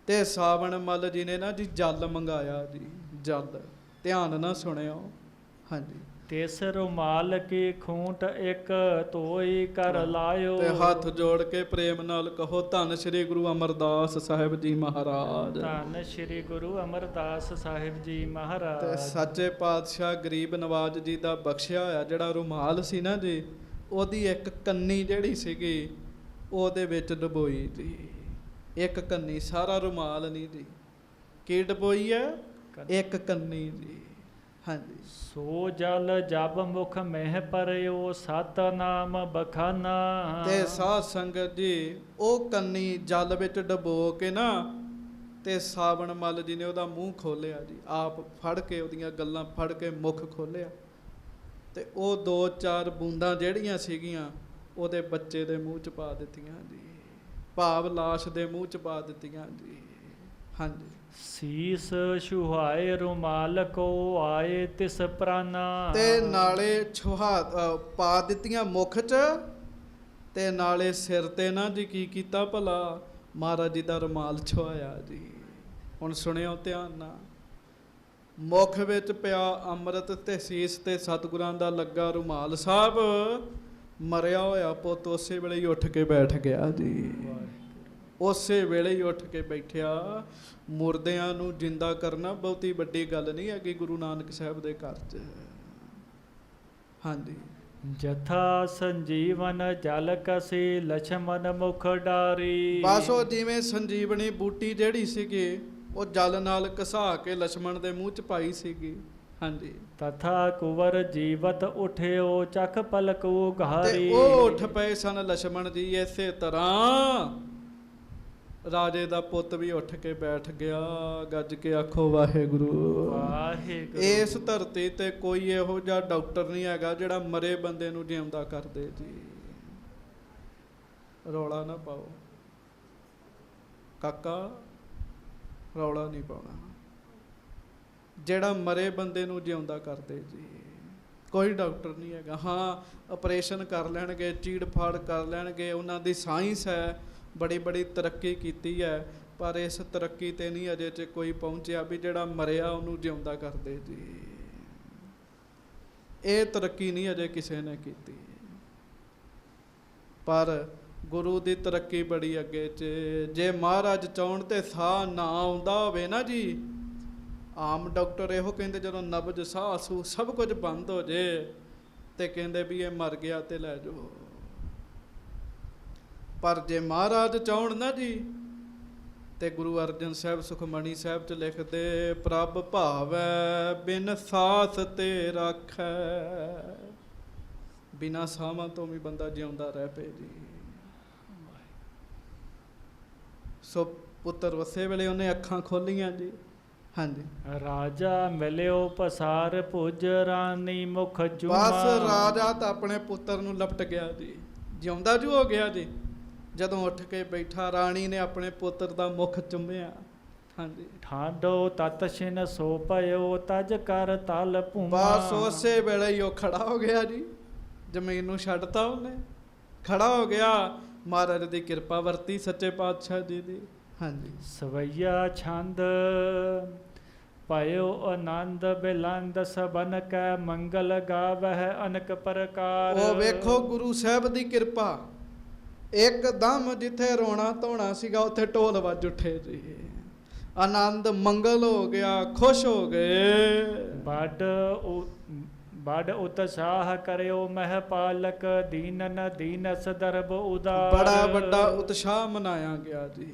ਤੇ ਸਾਵਣ ਮੱਲ ਜੀ ਨੇ ਨਾ ਜੀ ਜਲ ਮੰਗਾਇਆ ਜੀ, ਜਲ। ਧਿਆਨ ਨਾਲ ਸੁਣਿਓ। ਹਾਂਜੀ। ਤਿਸ ਰੁਮਾਲ ਕੀ ਖੂੰਟ ਇੱਕ ਧੋਈ ਕਰ ਲਾਇਓ। ਤੇ ਹੱਥ ਜੋੜ ਕੇ ਪ੍ਰੇਮ ਨਾਲ ਕਹੋ, ਧੰਨ ਸ੍ਰੀ ਗੁਰੂ ਅਮਰਦਾਸ ਸਾਹਿਬ ਜੀ ਮਹਾਰਾਜ। ਧੰਨ ਸ੍ਰੀ ਗੁਰੂ ਅਮਰਦਾਸ ਸਾਹਿਬ ਜੀ ਮਹਾਰਾਜ। ਤੇ ਸੱਚੇ ਪਾਤਸ਼ਾਹ ਗਰੀਬ ਨਵਾਜ ਜੀ ਦਾ ਬਖਸ਼ਿਆ ਹੋਇਆ ਜਿਹੜਾ ਰੁਮਾਲ ਸੀ ਨਾ ਜੀ, ਉਹਦੀ ਇੱਕ ਕੰਨੀ ਜਿਹੜੀ ਸੀਗੀ ਉਹਦੇ ਵਿੱਚ ਡਬੋਈ ਜੀ। ਇੱਕ ਕੰਨੀ, ਸਾਰਾ ਰੁਮਾਲ ਨਹੀਂ ਜੀ। ਕੀ ਡਬੋਈ ਹੈ? ਇੱਕ ਕੰਨੀ ਜੀ। ਹਾਂਜੀ। ਸੋ ਜਲ ਜਬ ਮੁਖ ਮਹਿ ਪਰਿਓ ਸਤਨਾਮ ਬਖਾਨਾ। ਤੇ ਸਾਧ ਸੰਗਤ ਜੀ ਉਹ ਕੰਨੀ ਜਲ ਵਿੱਚ ਡਬੋ ਕੇ ਨਾ ਤੇ ਸਾਵਣ ਮੱਲ ਜੀ ਨੇ ਉਹਦਾ ਮੂੰਹ ਖੋਲਿਆ ਜੀ, ਆਪ ਫੜ ਕੇ ਉਹਦੀਆਂ ਗੱਲਾਂ ਫੜ ਕੇ ਮੁਖ ਖੋਲਿਆ ਤੇ ਉਹ 2-4 ਬੂੰਦਾਂ ਜਿਹੜੀਆਂ ਸੀਗੀਆਂ ਉਹਦੇ ਬੱਚੇ ਦੇ ਮੂੰਹ 'ਚ ਪਾ ਦਿੱਤੀਆਂ ਜੀ, ਭਾਵ ਲਾਸ਼ ਦੇ ਮੂੰਹ 'ਚ ਪਾ ਦਿੱਤੀਆਂ ਜੀ। ਹਾਂਜੀ। ਸੀਸ ਛੁਹਾਏ ਰੁਮਾਲ ਕੋ ਆਏ ਤਿਸ ਪ੍ਰਾਨਾ। ਤੇ ਨਾਲੇ ਪਾ ਦਿੱਤੀਆਂ ਮੁਖ 'ਚ ਤੇ ਨਾਲੇ ਸਿਰ ਤੇ ਨਾ ਜੀ ਕੀ ਕੀਤਾ ਭਲਾ, ਮਹਾਰਾਜ ਜੀ ਦਾ ਰੁਮਾਲ ਛੁਹਾਇਆ ਜੀ। ਹੁਣ ਸੁਣਿਓ ਧਿਆਨ ਨਾਲ। ਮੁਖ ਵਿੱਚ ਪਿਆ ਅੰਮ੍ਰਿਤ ਤੇ ਸੀਸ ਤੇ ਸਤਿਗੁਰਾਂ ਦਾ ਲੱਗਾ ਰੁਮਾਲ ਸਾਹਿਬ, ਮਰਿਆ ਹੋਇਆ ਪੁੱਤ ਉਸੇ ਵੇਲੇ ਹੀ ਉੱਠ ਕੇ ਬੈਠ ਗਿਆ ਜੀ। ਉਸੇ ਵੇਲੇ ਹੀ ਉੱਠ ਕੇ ਬੈਠਿਆ। ਮੁਰਦਿਆਂ ਨੂੰ ਜਿੰਦਾ ਕਰਨਾ ਬਹੁਤੀ ਵੱਡੀ ਗੱਲ ਨਹੀਂ ਹੈਗੀ ਗੁਰੂ ਨਾਨਕ ਸਾਹਿਬ ਦੇ ਘਰ 'ਚ। ਹਾਂਜੀ। ਜਥਾ ਸੰਜੀਵਨ ਜਲ ਕਸੀ ਲਛਮਨ ਮੁਖ ਡਾਰੀ। ਬਸ ਉਹ ਜਿਵੇਂ ਸੰਜੀਵਨੀ ਬੂਟੀ ਜਿਹੜੀ ਸੀਗੀ ਉਹ ਜਲ ਨਾਲ ਘਸਾ ਕੇ ਲਛਮਣ ਦੇ ਮੂੰਹ 'ਚ ਪਾਈ ਸੀਗੀ। ਹਾਂਜੀ। ਤਥਾ ਕੁਵਰ ਜੀਵਤ ਉਠਿਓ ਚਖ ਪਲਕ ਉਘਾਰੀ। ਤੇ ਉਹ ਉੱਠ ਪਏ ਸਨ ਲਛਮਣ ਜੀ। ਇਸੇ ਤਰ੍ਹਾਂ ਰਾਜੇ ਦਾ ਪੁੱਤ ਵੀ ਉੱਠ ਕੇ ਬੈਠ ਗਿਆ। ਗੱਜ ਕੇ ਆਖੋ ਵਾਹਿਗੁਰੂ ਵਾਹਿਗੁਰੂ। ਇਸ ਧਰਤੀ ਤੇ ਕੋਈ ਇਹੋ ਜਿਹਾ ਡਾਕਟਰ ਨਹੀਂ ਹੈਗਾ ਜਿਹੜਾ ਮਰੇ ਬੰਦੇ ਨੂੰ ਜਿਉਂਦਾ ਕਰ ਦੇ ਜੀ। ਰੌਲਾ ਨਾ ਪਾਓ ਕਾਕਾ, ਰੌਲਾ ਨਹੀਂ ਪਾਉਣਾ। ਜਿਹੜਾ ਮਰੇ ਬੰਦੇ ਨੂੰ ਜਿਉਂਦਾ ਕਰ ਦੇ ਜੀ, ਕੋਈ ਡਾਕਟਰ ਨਹੀਂ ਹੈਗਾ। ਹਾਂ, ਆਪਰੇਸ਼ਨ ਕਰ ਲੈਣਗੇ, ਚੀੜ ਫਾੜ ਕਰ ਲੈਣਗੇ, ਉਹਨਾਂ ਦੀ ਸਾਇੰਸ ਹੈ, ਬੜੀ ਬੜੀ ਤਰੱਕੀ ਕੀਤੀ ਹੈ, ਪਰ ਇਸ ਤਰੱਕੀ ਤੇ ਨਹੀਂ ਅਜੇ 'ਚ ਕੋਈ ਪਹੁੰਚਿਆ ਵੀ ਜਿਹੜਾ ਮਰਿਆ ਉਹਨੂੰ ਜਿਉਂਦਾ ਕਰਦੇ ਜੀ। ਇਹ ਤਰੱਕੀ ਨਹੀਂ ਅਜੇ ਕਿਸੇ ਨੇ ਕੀਤੀ, ਪਰ ਗੁਰੂ ਦੀ ਤਰੱਕੀ ਬੜੀ ਅੱਗੇ 'ਚ। ਜੇ ਮਹਾਰਾਜ ਚਾਹੁਣ ਤੇ ਸਾਹ ਨਾ ਆਉਂਦਾ ਹੋਵੇ ਨਾ ਜੀ, ਆਮ ਡਾਕਟਰ ਇਹੋ ਕਹਿੰਦੇ ਜਦੋਂ ਨਬਜ ਸਾਹ ਸੂ ਸਭ ਕੁਝ ਬੰਦ ਹੋ ਜੇ ਤੇ ਕਹਿੰਦੇ ਵੀ ਇਹ ਮਰ ਗਿਆ ਤੇ ਲੈ ਜਾਓ। ਪਰ ਜੇ ਮਹਾਰਾਜ ਚਾਹੁਣ ਨਾ ਜੀ ਤੇ ਗੁਰੂ ਅਰਜਨ ਸਾਹਿਬ ਸੁਖਮਣੀ ਸਾਹਿਬ 'ਚ ਲਿਖਦੇ, ਪ੍ਰਭ ਭਾਵੈ ਬਿਨ ਸਾਸ ਤੇ ਰਾਖੈ। ਬਿਨਾਂ ਸਾਹਾਂ ਤੋਂ ਵੀ ਬੰਦਾ ਜਿਉਂਦਾ ਰਹਿ ਪਏ ਜੀ। ਸੋ ਪੁੱਤਰ ਵਸੇ ਵੇਲੇ ਉਹਨੇ ਅੱਖਾਂ ਖੋਲੀਆਂ ਜੀ। ਹਾਂਜੀ। ਰਾਜਾ ਮਿਲਿਓ ਪਸਾਰ ਭੁਜ ਰਾਨੀ ਮੁਖ ਚੂਮਾ। ਬਸ ਰਾਜਾ ਤਾਂ ਆਪਣੇ ਪੁੱਤਰ ਨੂੰ ਲਪਟ ਗਿਆ ਜੀ, ਜਿਉਂਦਾ ਜੂ ਹੋ ਗਿਆ ਜੀ। ਜਦੋਂ ਉੱਠ ਕੇ ਬੈਠਾ, ਰਾਣੀ ਨੇ ਆਪਣੇ ਪੁੱਤਰ ਦਾ ਮੁਖ ਚੁੰਮਿਆ। ਹਾਂਜੀ। ਠਾਡੋ ਤਤ ਛਿਨ ਸੋ ਪਇਓ ਤਜ ਕਰ ਤਲ ਭੂਮਾ। ਬਸ ਉਸੇ ਵੇਲੇ ਹੀ ਉਹ ਖੜਾ ਹੋ ਗਿਆ ਜੀ। ਜ਼ਮੀਨ ਨੂੰ ਛੱਡਤਾ ਉਹਨੇ, ਖੜਾ ਹੋ ਗਿਆ। ਮਹਾਰਾਜ ਦੀ ਕਿਰਪਾ ਵਰਤੀ ਸੱਚੇ ਪਾਤਸ਼ਾਹ ਜੀ ਦੀ। ਹਾਂਜੀ। ਸਵਈਆ ਛੰਦ ਪਾਇਓ ਆਨੰਦ ਬਿਲੰਦ ਸਬਨ ਕੈ ਮੰਗਲ ਗਾਵਹਿ ਅਨਕ ਪ੍ਰਕਾਰ। ਉਹ ਵੇਖੋ ਗੁਰੂ ਸਾਹਿਬ ਦੀ ਕਿਰਪਾ, ਇੱਕਦਮ ਜਿੱਥੇ ਰੋਣਾ ਧੋਣਾ ਸੀਗਾ ਉੱਥੇ ਢੋਲ ਵੱਜ ਉੱਠੇ ਜੀ। ਆਨੰਦ ਮੰਗਲ ਹੋ ਗਿਆ, ਖੁਸ਼ ਹੋ ਗਏ। ਬੜ ਉਤਸ਼ਾਹ ਕਰਿਓ ਮਹਿ ਪਾਲਕ ਦੀਨਨ ਦੀਨਸ ਦਰਬ ਉਦਾਰ। ਬੜਾ ਵੱਡਾ ਉਤਸ਼ਾਹ ਮਨਾਇਆ ਗਿਆ ਜੀ,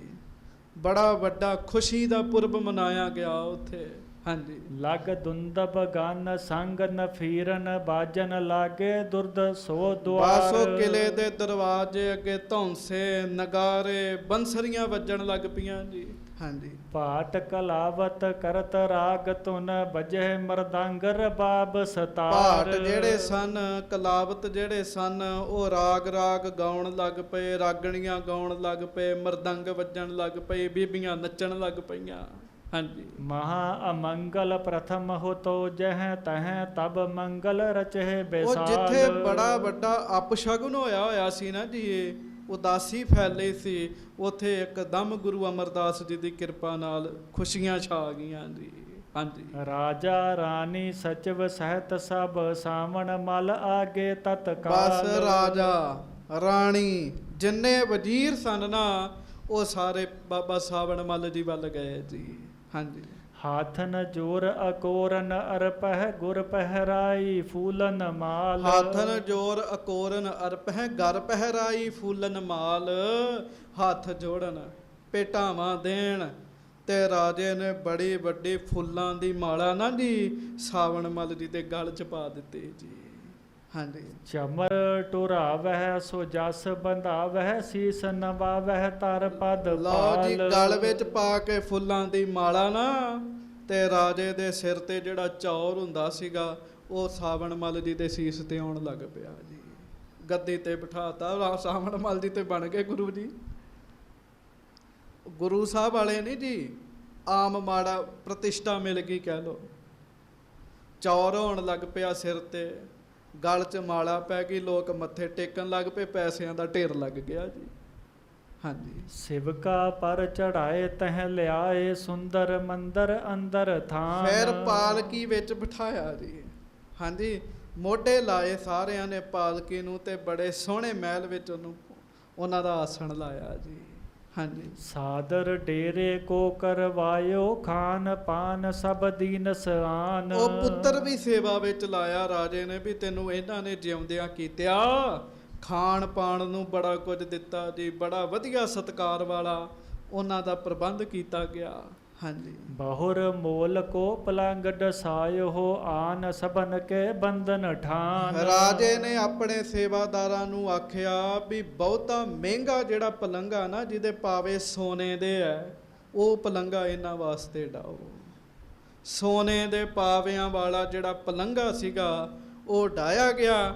ਬੜਾ ਵੱਡਾ ਖੁਸ਼ੀ ਦਾ ਪੁਰਬ ਮਨਾਇਆ ਗਿਆ ਉੱਥੇ। ਹਾਂਜੀ। ਲਗ ਦੁੰਦਬ ਗਨ ਸੰਗ ਨ ਫੀਰਨ ਬਾਜਨ ਲਾਗੇ ਦੁਰਦ ਸੋ ਦੁਆਰ। ਬਾਸੋ ਕਿਲੇ ਦੇ ਦਰਵਾਜ਼ੇ ਅੱਗੇ ਧੌਂਸੇ ਨਗਾਰੇ ਬੰਸਰੀਆਂ ਵੱਜਣ ਲੱਗ ਪਈਆਂ ਜੀ। ਹਾਂਜੀ। ਭਾਟ ਕਲਾਵਤ ਕਰਤ ਰਾਗ ਧੁਨ ਬਜੇ ਮਰਦੰਗ ਰਬਾਬ ਸਤਾਰ। ਭਾਟ ਜਿਹੜੇ ਸਨ, ਕਲਾਵਤ ਜਿਹੜੇ ਸਨ, ਉਹ ਰਾਗ ਗਾਉਣ ਲੱਗ ਪਏ, ਰਾਗਣੀਆਂ ਗਾਉਣ ਲੱਗ ਪਏ, ਮਰਦੰਗ ਵੱਜਣ ਲੱਗ ਪਏ, ਬੀਬੀਆਂ ਨੱਚਣ ਲੱਗ ਪਈਆਂ। ਹਾਂਜੀ। ਮਹਾ ਅਮੰਗਲ ਪ੍ਰਥਮ ਹੋ ਤੋ ਜਹ ਤਹ ਤਬ ਮੰਗਲ ਰਚੇ ਉਹ ਬੇਸਾਲ। ਜਿੱਥੇ ਬੜਾ ਵੱਡਾ ਅਪਸ਼ਗਨ ਹੋਇਆ ਸੀ ਨਾ ਜੀ, ਇਹ ਉਦਾਸੀ ਫੈਲੀ ਸੀ, ਉਥੇ ਇੱਕਦਮ ਗੁਰੂ ਅਮਰਦਾਸ ਜੀ ਦੀ ਕਿਰਪਾ ਨਾਲ ਖੁਸ਼ੀਆਂ ਛਾ ਗਈਆਂ ਜੀ। ਹਾਂਜੀ। ਰਾਜਾ ਰਾਣੀ ਸਚਿਵ ਸਹਿਤ ਸਭ ਸਾਵਣ ਮਲ ਆਗੇ ਤਤਕਾਲ। ਬਸ ਰਾਜਾ ਰਾਣੀ ਜਿੰਨੇ ਵਜ਼ੀਰ ਸਨ ਨਾ, ਉਹ ਸਾਰੇ ਬਾਬਾ ਸਾਵਣ ਮੱਲ ਜੀ ਵੱਲ ਗਏ ਜੀ। ਹਾਂਜੀ। ਹਾਥਨ ਜੋਰ ਅਕੋਰਨ ਅਰਪਹਿ ਗੁਰ ਪਹਿਰਾਈ ਫੂਲਨ ਮਾਲ। ਹਾਥਨ ਜੋਰ ਅਕੋਰਨ ਅਰਪਹਿ ਗਰ ਪਹਿਰਾਈ ਫੂਲਨ ਮਾਲ। ਹੱਥ ਜੋੜਨ ਭੇਟਾਵਾਂ ਦੇਣ ਤੇ ਰਾਜੇ ਨੇ ਬੜੀ ਵੱਡੀ ਫੁੱਲਾਂ ਦੀ ਮਾਲਾ ਨਾ ਜੀ ਸਾਵਣ ਮੱਲ ਜੀ ਦੇ ਗਲ 'ਚ ਪਾ ਦਿੱਤੀ ਜੀ। ਹਾਂਜੀ। ਚਮਰ ਟੁਰਾਵਹਿ ਸੋ ਜਸ ਬੰਧਾਵਹਿ ਸੀਸ ਨਵਾਵਹਿ ਤਰ ਪਦ ਲਓ ਜੀ, ਪਾਲ। ਗਲ ਵਿੱਚ ਪਾ ਕੇ ਫੁੱਲਾਂ ਦੀ ਮਾਲਾ ਨਾ, ਤੇ ਰਾਜੇ ਦੇ ਸਿਰ ਤੇ ਜਿਹੜਾ ਚੌਰ ਹੁੰਦਾ ਸੀਗਾ, ਉਹ ਸਾਵਣ ਮੱਲ ਜੀ ਦੇ ਸੀਸ ਤੇ ਆਉਣ ਲੱਗ ਪਿਆ ਜੀ। ਗੱਦੀ ਤੇ ਬਿਠਾਤਾ, ਸਾਵਣ ਮੱਲ ਜੀ ਤੇ ਬਣ ਗਏ ਗੁਰੂ ਜੀ। ਗੁਰੂ ਸਾਹਿਬ ਵਾਲੇ ਨਹੀਂ ਜੀ, ਆਮ ਮਾੜਾ ਪ੍ਰਤਿਸ਼ਠਾ ਮਿਲ ਗਈ ਕਹਿ ਲੋ। ਚੌਰ ਹੋਣ ਲੱਗ ਪਿਆ ਸਿਰ ਤੇ, ਗਲ 'ਚ ਮਾਲਾ ਪੈ ਗਈ, ਲੋਕ ਮੱਥੇ ਟੇਕਣ ਲੱਗ ਪਏ, ਪੈਸਿਆਂ ਦਾ ਢੇਰ ਲੱਗ ਗਿਆ ਜੀ। ਹਾਂਜੀ। ਸਿਵਕਾ ਪਰ ਚੜਾਏ ਤਹ ਲਿਆਏ ਸੁੰਦਰ ਮੰਦਰ ਅੰਦਰ ਥਾਨ। ਫਿਰ ਪਾਲਕੀ ਵਿੱਚ ਬਿਠਾਇਆ ਜੀ। ਹਾਂਜੀ। ਮੋਢੇ ਲਾਏ ਸਾਰਿਆਂ ਨੇ ਪਾਲਕੀ ਨੂੰ, ਤੇ ਬੜੇ ਸੋਹਣੇ ਮਹਿਲ ਵਿੱਚ ਉਹਨਾਂ ਦਾ ਆਸਣ ਲਾਇਆ ਜੀ। ਹਾਂਜੀ। ਸਾਦਰ ਡੇਰੇ ਕੋ ਕਰਵਾਇਓ ਖਾਨ ਪਾਨ ਸਭ ਦੀਨ ਸਾਨ। ਉਹ ਪੁੱਤਰ ਵੀ ਸੇਵਾ ਵਿੱਚ ਲਾਇਆ ਰਾਜੇ ਨੇ, ਵੀ ਤੈਨੂੰ ਇਹਨਾਂ ਨੇ ਜਿਉਂਦਿਆਂ ਕੀਤਿਆ, ਖਾਣ ਪਾਣ ਨੂੰ ਬੜਾ ਕੁਝ ਦਿੱਤਾ ਜੀ, ਬੜਾ ਵਧੀਆ ਸਤਿਕਾਰ ਵਾਲਾ ਉਹਨਾਂ ਦਾ ਪ੍ਰਬੰਧ ਕੀਤਾ ਗਿਆ। ਹਾਂਜੀ। ਬਹੁਰ ਮੋਲ ਕੋ ਪਲੰਗ ਡਸਾਇਓ ਆਨ ਸਭਨ ਕੇ ਬੰਧਨ ਠਾਨ। ਰਾਜੇ ਨੇ ਆਪਣੇ ਸੇਵਾਦਾਰਾਂ ਨੂੰ ਆਖਿਆ ਵੀ ਬਹੁਤਾ ਮਹਿੰਗਾ ਜਿਹੜਾ ਪਲੰਗਾ ਨਾ, ਜਿਹਦੇ ਪਾਵੇ ਸੋਨੇ ਦੇ ਹੈ, ਉਹ ਪਲੰਗਾ ਇਹਨਾਂ ਵਾਸਤੇ ਡਾਓ। ਸੋਨੇ ਦੇ ਪਾਵਿਆਂ ਵਾਲਾ ਜਿਹੜਾ ਪਲੰਗਾ ਸੀਗਾ, ਉਹ ਡਾਇਆ ਗਿਆ।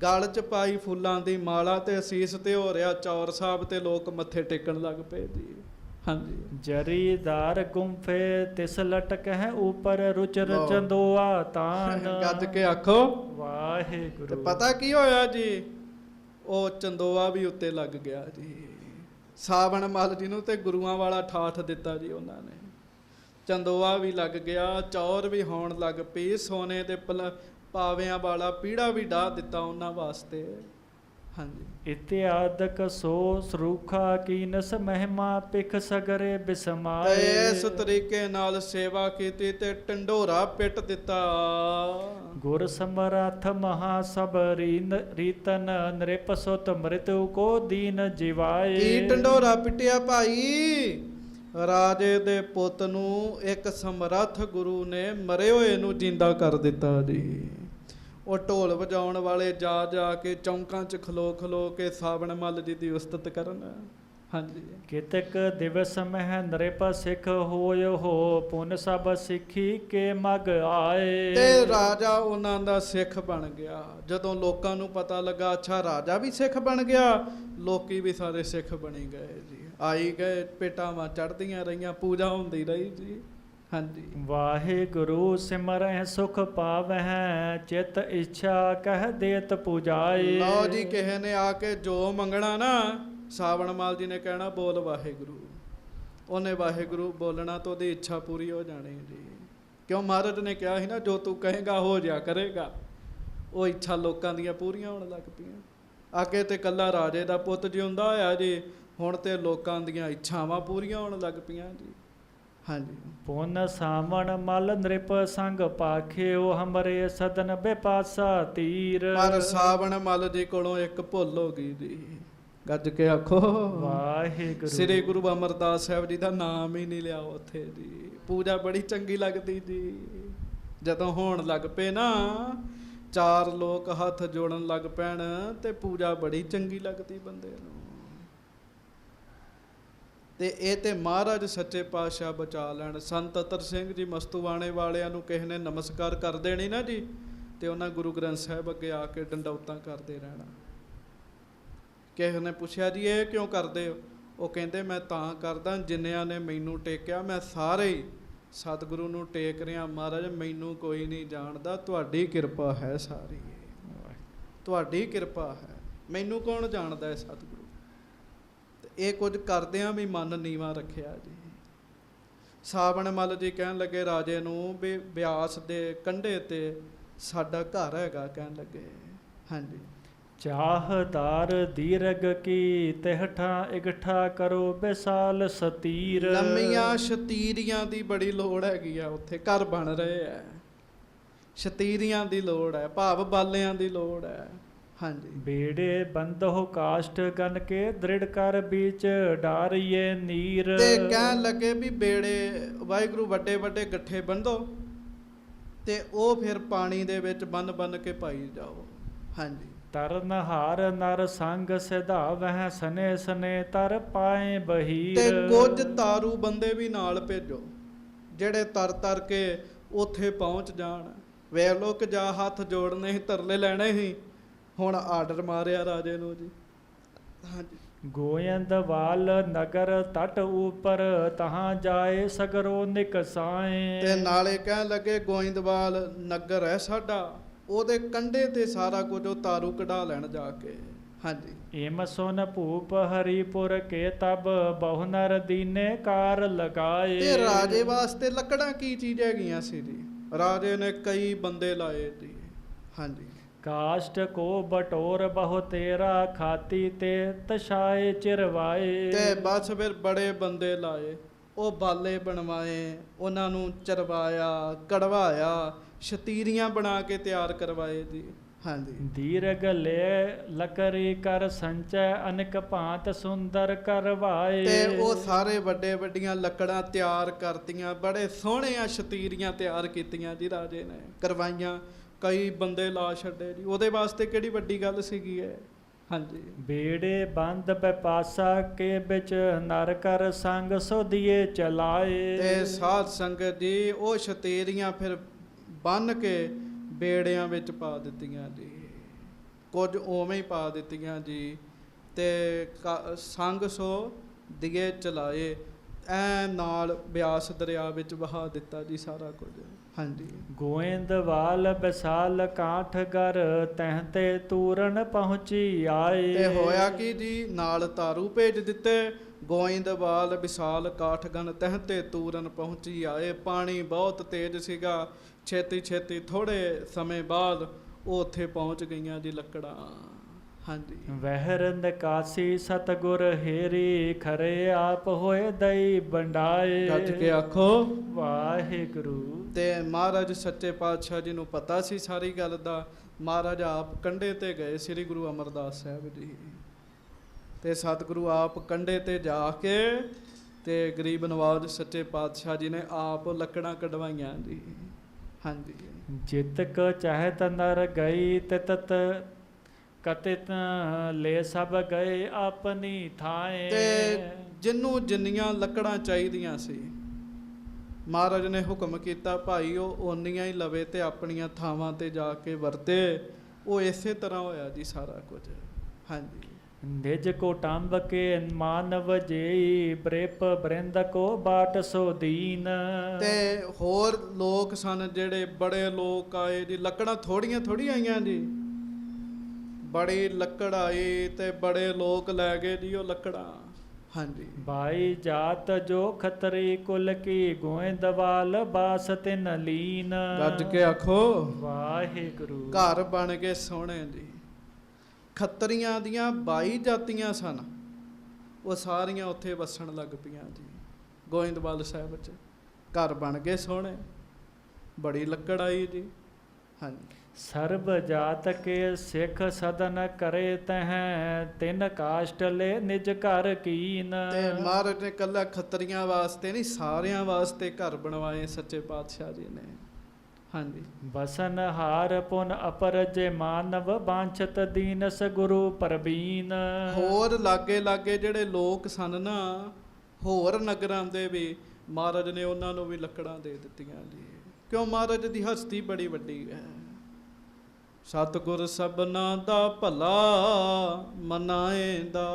ਗਲ 'ਚ ਪਾਈ ਫੁੱਲਾਂ ਦੀ ਮਾਲਾ, ਤੇ ਅਸੀਸ ਤੇ ਹੋ ਰਿਹਾ ਚੌਰ ਸਾਹਿਬ, ਤੇ ਲੋਕ ਮੱਥੇ ਟੇਕਣ ਲੱਗ ਪਏ ਜੀ। ਹਾਂਜੀ। ਜਰੀਦਾਰ ਗੁੰਫੇ ਤਿਸ ਲਟਕ ਹੈ ਉਪਰ ਰੁਚਰ ਚੰਦੋਆ ਤਾਨ। ਗੱਜ ਕੇ ਆਖੋ ਵਾਹਿਗੁਰੂ। ਤੇ ਪਤਾ ਕੀ ਹੋਇਆ ਜੀ, ਉਹ ਚੰਦੋਆ ਵੀ ਉੱਤੇ ਲੱਗ ਗਿਆ ਜੀ। ਸਾਵਣ ਮੱਲ ਜੀ ਨੂੰ ਤੇ ਗੁਰੂਆਂ ਵਾਲਾ ਠਾਠ ਦਿੱਤਾ ਜੀ ਉਹਨਾਂ ਨੇ। ਚੰਦੋਆ ਵੀ ਲੱਗ ਗਿਆ, ਚੌਰ ਵੀ ਹੋਣ ਲੱਗ ਪਈ, ਸੋਨੇ ਦੇ ਪਾਵਿਆਂ ਵਾਲਾ ਪੀੜਾ ਵੀ ਢਾ ਦਿੱਤਾ ਉਹਨਾਂ ਵਾਸਤੇ। ਹਾਂਜੀ। ਇਤਿਆਦਕ ਸੋ ਸਰੂਖਾ ਕੀਨਸ ਮਹਿਮਾ ਪਿਖ ਸਗਰੇ ਬਿਸਮਾਏ। ਇਸ ਤਰੀਕੇ ਨਾਲ ਸੇਵਾ ਕੀਤੀ ਤੇ ਢੰਡੋਰਾ ਪਿੱਟ ਦਿੱਤਾ। ਗੁਰ ਸਮਰੱਥ ਮਹਾ ਸਭ ਰੀਤਨ ਨ੍ਰਿਪ ਸੁਤ ਮ੍ਰਿਤੂ ਕੋ ਦੀਨ ਜਿਵਾਏ। ਕੀ ਢੰਡੋਰਾ ਪਿੱਟਿਆ ਭਾਈ? ਰਾਜੇ ਦੇ ਪੁੱਤ ਨੂੰ ਇੱਕ ਸਮਰੱਥ ਗੁਰੂ ਨੇ ਮਰੇ ਹੋਏ ਨੂੰ ਜਿੰਦਾ ਕਰ ਦਿੱਤਾ ਜੀ। ਉਹ ਢੋਲ ਵਜਾਉਣ ਵਾਲੇ ਜਾ ਕੇ ਚੌਂਕਾਂ 'ਚ ਖਲੋ ਕੇ ਸਾਵਣ ਮੱਲ ਜੀ ਦੀ ਉਸਤਤ ਕਰਨ। ਹਾਂਜੀ। ਕਿਤਕ ਦਿਵਸ ਮਹਿ ਨ੍ਰਿਪ ਸਿੱਖ ਹੋਇਓ ਹੋ ਪੁਨ ਸਭ ਸਿੱਖੀ ਕੇ ਮਗ ਆਏ। ਤੇ ਰਾਜਾ ਉਹਨਾਂ ਦਾ ਸਿੱਖ ਬਣ ਗਿਆ। ਜਦੋਂ ਲੋਕਾਂ ਨੂੰ ਪਤਾ ਲੱਗਾ ਅੱਛਾ ਰਾਜਾ ਵੀ ਸਿੱਖ ਬਣ ਗਿਆ, ਲੋਕੀ ਵੀ ਸਾਰੇ ਸਿੱਖ ਬਣੀ ਗਏ ਜੀ। ਆਈ ਗਏ, ਭੇਟਾਵਾਂ ਚੜ੍ਹਦੀਆਂ ਰਹੀਆਂ, ਪੂਜਾ ਹੁੰਦੀ ਰਹੀ ਜੀ। ਹਾਂਜੀ। ਵਾਹਿਗੁਰੂ ਸਿਮਰਹਿ ਸੁਖ ਪਾਵਹਿ ਚਿਤ ਇੱਛਾ ਕਹਿ ਦੇਤ ਪੂਜਾਏ। ਲਓ ਜੀ, ਕਿਸੇ ਨੇ ਆ ਕੇ ਜੋ ਮੰਗਣਾ ਨਾ, ਸਾਵਣ ਮੱਲ ਜੀ ਨੇ ਕਹਿਣਾ ਬੋਲ ਵਾਹਿਗੁਰੂ। ਉਹਨੇ ਵਾਹਿਗੁਰੂ ਬੋਲਣਾ ਤਾਂ ਉਹਦੀ ਇੱਛਾ ਪੂਰੀ ਹੋ ਜਾਣੀ ਜੀ। ਕਿਉਂ? ਮਹਾਰਾਜ ਨੇ ਕਿਹਾ ਸੀ ਨਾ, ਜੋ ਤੂੰ ਕਹੇਗਾ ਹੋ ਜਾ ਕਰੇਗਾ। ਉਹ ਇੱਛਾ ਲੋਕਾਂ ਦੀਆਂ ਪੂਰੀਆਂ ਹੋਣ ਲੱਗ ਪਈਆਂ। ਅੱਗੇ ਤੇ ਕੱਲਾ ਰਾਜੇ ਦਾ ਪੁੱਤ ਜਿਉਂਦਾ ਹੋਇਆ ਜੀ, ਹੁਣ ਤੇ ਲੋਕਾਂ ਦੀਆਂ ਇੱਛਾਵਾਂ ਪੂਰੀਆਂ ਹੋਣ ਲੱਗ ਪਈਆਂ ਜੀ। ਹਾਂਜੀ। ਪੁਨ ਸਾਵਣ ਮਲ ਨ੍ਰਿਪ ਸੰਗ ਪਾਖਿਓ ਹਮਰੇ ਸਦਨ ਬੇਪਾਸਾ ਤੀਰ। ਪਰ ਸਾਵਣ ਮੱਲ ਜੀ ਕੋਲੋਂ ਇੱਕ ਭੁੱਲ ਹੋ ਗਈ ਜੀ। ਗੱਜ ਕੇ ਆਖੋ ਵਾਹਿਗੁਰੂ। ਸ੍ਰੀ ਗੁਰੂ ਅਮਰਦਾਸ ਸਾਹਿਬ ਜੀ ਦਾ ਨਾਮ ਹੀ ਨਹੀਂ ਲਿਆ ਉੱਥੇ ਜੀ। ਪੂਜਾ ਬੜੀ ਚੰਗੀ ਲੱਗਦੀ ਜੀ। ਜਦੋਂ ਹੋਣ ਲੱਗ ਪਏ ਨਾ, 4 ਲੋਕ ਹੱਥ ਜੋੜਨ ਲੱਗ ਪੈਣ ਤੇ ਪੂਜਾ ਬੜੀ ਚੰਗੀ ਲੱਗਦੀ ਬੰਦੇ ਨੂੰ। ਤੇ ਇਹ ਤੇ ਮਹਾਰਾਜ ਸੱਚੇ ਪਾਤਸ਼ਾਹ ਬਚਾ ਲੈਣ। ਸੰਤ ਅਤਰ ਸਿੰਘ ਜੀ ਮਸਤੂਆਣੇ ਵਾਲਿਆਂ ਨੂੰ ਕਿਸੇ ਨੇ ਨਮਸਕਾਰ ਕਰ ਦੇਣੀ ਨਾ ਜੀ, ਤੇ ਉਹਨਾਂ ਗੁਰੂ ਗ੍ਰੰਥ ਸਾਹਿਬ ਅੱਗੇ ਆ ਕੇ ਡੰਡੌਤਾਂ ਕਰਦੇ ਰਹਿਣਾ। ਕਿਸੇ ਨੇ ਪੁੱਛਿਆ ਜੀ ਇਹ ਕਿਉਂ ਕਰਦੇ ਹੋ? ਉਹ ਕਹਿੰਦੇ ਮੈਂ ਤਾਂ ਕਰਦਾ, ਜਿੰਨਿਆਂ ਨੇ ਮੈਨੂੰ ਟੇਕਿਆ ਮੈਂ ਸਾਰੇ ਹੀ ਸਤਿਗੁਰੂ ਨੂੰ ਟੇਕ ਰਿਹਾ। ਮਹਾਰਾਜ ਮੈਨੂੰ ਕੋਈ ਨਹੀਂ ਜਾਣਦਾ, ਤੁਹਾਡੀ ਕਿਰਪਾ ਹੈ ਸਾਰੀ, ਤੁਹਾਡੀ ਕਿਰਪਾ ਹੈ, ਮੈਨੂੰ ਕੌਣ ਜਾਣਦਾ ਹੈ ਸਤਿਗੁਰੂ। ਤੇ ਇਹ ਕੁਝ ਕਰਦਿਆਂ ਵੀ ਮਨ ਨੀਵਾਂ ਰੱਖਿਆ ਜੀ। ਸਾਵਣ ਮੱਲ ਜੀ ਕਹਿਣ ਲੱਗੇ ਰਾਜੇ ਨੂੰ ਵੀ ਬਿਆਸ ਦੇ ਕੰਢੇ ਤੇ ਸਾਡਾ ਘਰ ਹੈਗਾ, ਕਹਿਣ ਲੱਗੇ ਹਾਂਜੀ। ਚਾਹਦਾਰ ਦੀਰਘ ਕੀ ਤਿਹਠਾ ਇਕੱਠਾ ਕਰੋ ਬਿਸਾਲ ਸਤੀਰ। ਲੰਮੀਆਂ ਸ਼ਤੀਰੀਆਂ ਦੀ ਬੜੀ ਲੋੜ ਹੈਗੀ ਆ, ਉੱਥੇ ਘਰ ਬਣ ਰਹੇ ਆ। ਸ਼ਤੀਰੀਆਂ ਦੀ ਲੋੜ ਹੈ, ਭਾਵ ਬਾਲਿਆਂ ਦੀ ਲੋੜ ਹੈ ਹਾਂਜੀ। ਬੇੜੇ ਬੰਦੋ ਕਾਸ਼ਟ ਗਨ ਕੇ ਦ੍ਰਿੜ ਕਰ ਵਿੱਚ ਡਾਰੀਏ ਨੀਰ। ਤੇ ਕਹਿਣ ਲੱਗੇ ਵੀ ਬੇੜੇ ਵਾਹਿਗੁਰੂ ਵੱਡੇ ਵੱਡੇ ਗੱਠੇ ਬੰਦੋ ਤੇ ਉਹ ਫਿਰ ਪਾਣੀ ਦੇ ਵਿੱਚ ਬੰਨ ਬੰਨ ਕੇ ਪਾਈ ਜਾਓ ਹਾਂਜੀ। ਤਰਨਹਾਰ ਨਰ ਸੰਗ ਸਿਧਾਵਹਿ ਸਨੇ ਸਨੇ ਤਰ ਪਾਏ ਬਹੀਰ। ਤੇ ਕੁਝ ਤਾਰੂ ਬੰਦੇ ਵੀ ਨਾਲ ਭੇਜੋ ਜਿਹੜੇ ਤਰ ਤਰ ਕੇ ਉੱਥੇ ਪਹੁੰਚ ਜਾਣ। ਵੇਖ ਲੋ ਕਿ ਜਾ ਹੱਥ ਜੋੜਨੇ ਸੀ, ਤਰਲੇ ਲੈਣੇ ਸੀ, ਹੁਣ ਆਰਡਰ ਮਾਰਿਆ ਰਾਜੇ ਨੂੰ ਜੀ ਹਾਂਜੀ। ਗੋਇੰਦਵਾਲ ਨਗਰ ਤਟ ਉਪਰ ਤਹਾਂ ਜਾਏ ਸਗਰੋ ਨਿਕਸਾਏ। ਤੇ ਨਾਲੇ ਕਹਿਣ ਲੱਗੇ ਗੋਇੰਦਵਾਲ ਨਗਰ ਹੈ ਸਾਡਾ, ਉਹਦੇ ਕੰਢੇ ਤੇ ਸਾਰਾ ਕੁਝ ਉਹ ਤਾਰੂ ਕਢਾ ਲੈਣ ਜਾ ਕੇ ਹਾਂਜੀ। ਏਮ ਸੁਨ ਭੂਪ ਹਰੀਪੁਰ ਕੇ ਤਬ ਬਹੁ ਨਰ ਦੀਨੇ ਕਾਰ ਲਗਾਏ। ਤੇ ਰਾਜੇ ਵਾਸਤੇ ਲੱਕੜਾਂ ਕੀ ਚੀਜ਼ ਹੈਗੀਆਂ ਸੀ ਜੀ? ਰਾਜੇ ਨੇ ਕਈ ਬੰਦੇ ਲਾਏ ਜੀ ਹਾਂਜੀ। ਕਾਸ਼ਟ ਕੋ ਬਟੋਰ ਬਹੁ ਤੇਰਾ ਖਾਤੀ ਤੇ ਤਸ਼ਾਏ ਚਿਰਵਾਏ। ਤੇ ਬਸ ਫਿਰ ਬੜੇ ਬੰਦੇ ਲਾਏ, ਉਹ ਬਾਲੇ ਬਣਵਾਏ, ਉਹਨਾਂ ਨੂੰ ਚਰਵਾਇਆ ਕਢਵਾਇਆ, ਸ਼ਤੀਰੀਆਂ ਬਣਾ ਕੇ ਤਿਆਰ ਕਰਵਾਏ ਜੀ ਹਾਂਜੀ। ਦੀਰਘ ਲੈ ਲਕਰੀ ਕਰ ਸੰਚੈ ਅਨਕ ਭਾਂਤ ਸੁੰਦਰ ਕਰਵਾਏ। ਤੇ ਉਹ ਸਾਰੇ ਵੱਡੇ ਵੱਡੀਆਂ ਲੱਕੜਾਂ ਤਿਆਰ ਕਰਤੀਆਂ, ਬੜੇ ਸੋਹਣੀਆਂ ਸ਼ਤੀਰੀਆਂ ਤਿਆਰ ਕੀਤੀਆਂ ਜੀ ਰਾਜੇ ਨੇ, ਕਰਵਾਈਆਂ। ਕਈ ਬੰਦੇ ਲਾ ਛੱਡੇ ਜੀ, ਉਹਦੇ ਵਾਸਤੇ ਕਿਹੜੀ ਵੱਡੀ ਗੱਲ ਸੀਗੀ ਇਹ ਹਾਂਜੀ। ਬੇੜੇ ਬੰਦ ਬਪਾਸਾ ਕੇ ਵਿੱਚ ਨਰ ਕਰ ਸੰਗ ਸੋਧੀਏ ਚਲਾਏ। ਤੇ ਸਾਧ ਸੰਗਤ ਜੀ ਉਹ ਸ਼ਤੀਰੀਆਂ ਫਿਰ ਬੰਨ ਕੇ ਬੇੜਿਆਂ ਵਿੱਚ ਪਾ ਦਿੱਤੀਆਂ ਜੀ, ਕੁਝ ਉਵੇਂ ਹੀ ਪਾ ਦਿੱਤੀਆਂ ਜੀ। ਤੇ ਸੰਗ ਸੋ ਦੀਏ ਚਲਾਏ, ਐ ਨਾਲ ਬਿਆਸ ਦਰਿਆ ਵਿੱਚ ਵਹਾ ਦਿੱਤਾ ਜੀ ਸਾਰਾ ਕੁਝ ਹਾਂਜੀ। ਗੋਇੰਦਵਾਲ ਵਿਸਾਲ ਕਾਠਗਰ ਤਹਿ ਤੇ ਤੂਰਨ ਪਹੁੰਚੀ ਆਏ। ਤੇ ਹੋਇਆ ਕੀ ਜੀ, ਨਾਲ ਤਾਰੂ ਭੇਜ ਦਿੱਤੇ। ਗੋਇੰਦਵਾਲ ਵਿਸਾਲ ਕਾਠਗਨ ਤਹਿ ਤੇ ਤੂਰਨ ਪਹੁੰਚੀ ਆਏ। ਪਾਣੀ ਬਹੁਤ ਤੇਜ਼ ਸੀਗਾ, ਛੇਤੀ ਛੇਤੀ ਥੋੜੇ ਸਮੇਂ ਬਾਅਦ ਉਹ ਉੱਥੇ ਪਹੁੰਚ ਗਈਆਂ ਜੀ ਲੱਕੜਾਂ ਹਾਂਜੀ। ਵਹਿਰ ਨਿਕਾਸੀ ਸਤਗੁਰ ਹੇਰੀ ਖਰੇ ਆਪ ਹੋਏ ਦਈ ਬੰਡਾਏ। ਗੱਜ ਕੇ ਆਖੋ ਵਾਹਿਗੁਰੂ। ਤੇ ਮਹਾਰਾਜ ਸੱਚੇ ਪਾਤਸ਼ਾਹ ਜੀ ਨੂੰ ਪਤਾ ਸੀ ਸਾਰੀ ਗੱਲ ਦਾ। ਮਹਾਰਾਜ ਆਪ ਕੰਢੇ ਤੇ ਗਏ ਸ੍ਰੀ ਗੁਰੂ ਅਮਰਦਾਸ ਸਾਹਿਬ ਜੀ, ਤੇ ਸਤਿਗੁਰੂ ਆਪ ਕੰਢੇ ਤੇ ਜਾ ਕੇ ਤੇ ਗਰੀਬ ਨਵਾਜ ਸੱਚੇ ਪਾਤਸ਼ਾਹ ਜੀ ਨੇ ਆਪ ਲੱਕੜਾਂ ਕਢਵਾਈਆਂ ਜੀ ਹਾਂਜੀ। ਜਿਤਕ ਚਾਹਤ ਨਰ ਗਈ ਤਿਤਤ ਕਤਿਤ ਲੈ ਸਭ ਗਏ ਆਪਣੀ ਥਾਏ। ਤੇ ਜਿਹਨੂੰ ਜਿੰਨੀਆਂ ਲੱਕੜਾਂ ਚਾਹੀਦੀਆਂ ਸੀ ਮਹਾਰਾਜ ਨੇ ਹੁਕਮ ਕੀਤਾ ਭਾਈ ਉਹ ਓਨੀਆਂ ਹੀ ਲਵੇ ਤੇ ਆਪਣੀਆਂ ਥਾਵਾਂ ਤੇ ਜਾ ਕੇ ਵਰਤੇ। ਉਹ ਇਸੇ ਤਰ੍ਹਾਂ ਹੋਇਆ ਜੀ ਸਾਰਾ ਕੁਝ ਹਾਂਜੀ। ਨਿਜ ਕੋ ਟੰਬ ਕੇ ਮਾਨਵ ਜੇਈ ਬ੍ਰਿਪ ਬ੍ਰਿੰਦ ਕੋ ਬਾਟ ਸੋ ਦੀਨ। ਤੇ ਹੋਰ ਲੋਕ ਸਨ ਜਿਹੜੇ ਬੜੇ ਲੋਕ ਆਏ ਜੀ, ਲੱਕੜਾਂ ਥੋੜੀਆਂ ਥੋੜ੍ਹੀਆਂ ਆਈਆਂ ਜੀ, ਬੜੀ ਲੱਕੜ ਆਈ ਤੇ ਬੜੇ ਲੋਕ ਲੈ ਗਏ ਜੀ ਉਹ ਲੱਕੜਾਂ ਹਾਂਜੀ। ਬਾਈ ਜਾਤ ਜੋ ਖਤਰੀ ਕੁਲ ਕੀ ਗੋਇੰਦਵਾਲ ਬਾਸ ਤਿਨ ਲੀਨ। ਗੱਜ ਕੇ ਆਖੋ ਵਾਹਿਗੁਰੂ। ਘਰ ਬਣ ਕੇ ਸੋਹਣੇ ਜੀ। ਖੱਤਰੀਆਂ ਦੀਆਂ 22 ਜਾਤੀਆਂ ਸਨ, ਉਹ ਸਾਰੀਆਂ ਉੱਥੇ ਵਸਣ ਲੱਗ ਪਈਆਂ ਜੀ ਗੋਇੰਦਵਾਲ ਸਾਹਿਬ 'ਚ। ਘਰ ਬਣ ਗਏ ਸੋਹਣੇ, ਬੜੀ ਲੱਕੜ ਆਈ ਜੀ ਹਾਂਜੀ। ਸਰਬ ਜਾਤ ਕੇ ਸਿੱਖ ਸਦਨ ਕਰੇ ਤਹ ਤਿਨ ਕਾਸ਼ਟ ਲੈ ਨਿਜ ਘਰ ਕੀਨ। ਤੇ ਮਹਾਰਾਜ ਨੇ ਕੱਲਾ ਖੱਤਰੀਆਂ ਵਾਸਤੇ ਨਹੀਂ, ਸਾਰਿਆਂ ਵਾਸਤੇ ਘਰ ਬਣਵਾਏ ਸੱਚੇ ਪਾਤਸ਼ਾਹ ਜੀ ਨੇ। ਹਾਂਜੀ। ਬਸਨ ਹਾਰ ਪੁਨ ਅਪਰਜੇ ਮਾਨਵ ਬਾਂਛਤ ਦੀਨਸ ਗੁਰੂ ਪਰਬੀਨ। ਹੋਰ ਲਾਗੇ ਲਾਗੇ ਜਿਹੜੇ ਲੋਕ ਸਨ ਨਾ, ਹੋਰ ਨਗਰਾਂ ਦੇ ਵੀ ਮਹਾਰਾਜ ਨੇ ਉਹਨਾਂ ਨੂੰ ਵੀ ਲੱਕੜਾਂ ਦੇ ਦਿੱਤੀਆਂ ਜੀ, ਕਿਉਂ ਮਹਾਰਾਜ ਦੀ ਹਸਤੀ ਬੜੀ ਵੱਡੀ ਹੈ। ਸਤਿਗੁਰ ਸਭਨਾ ਦਾ ਭਲਾ ਮਨਾਏਂਦਾ।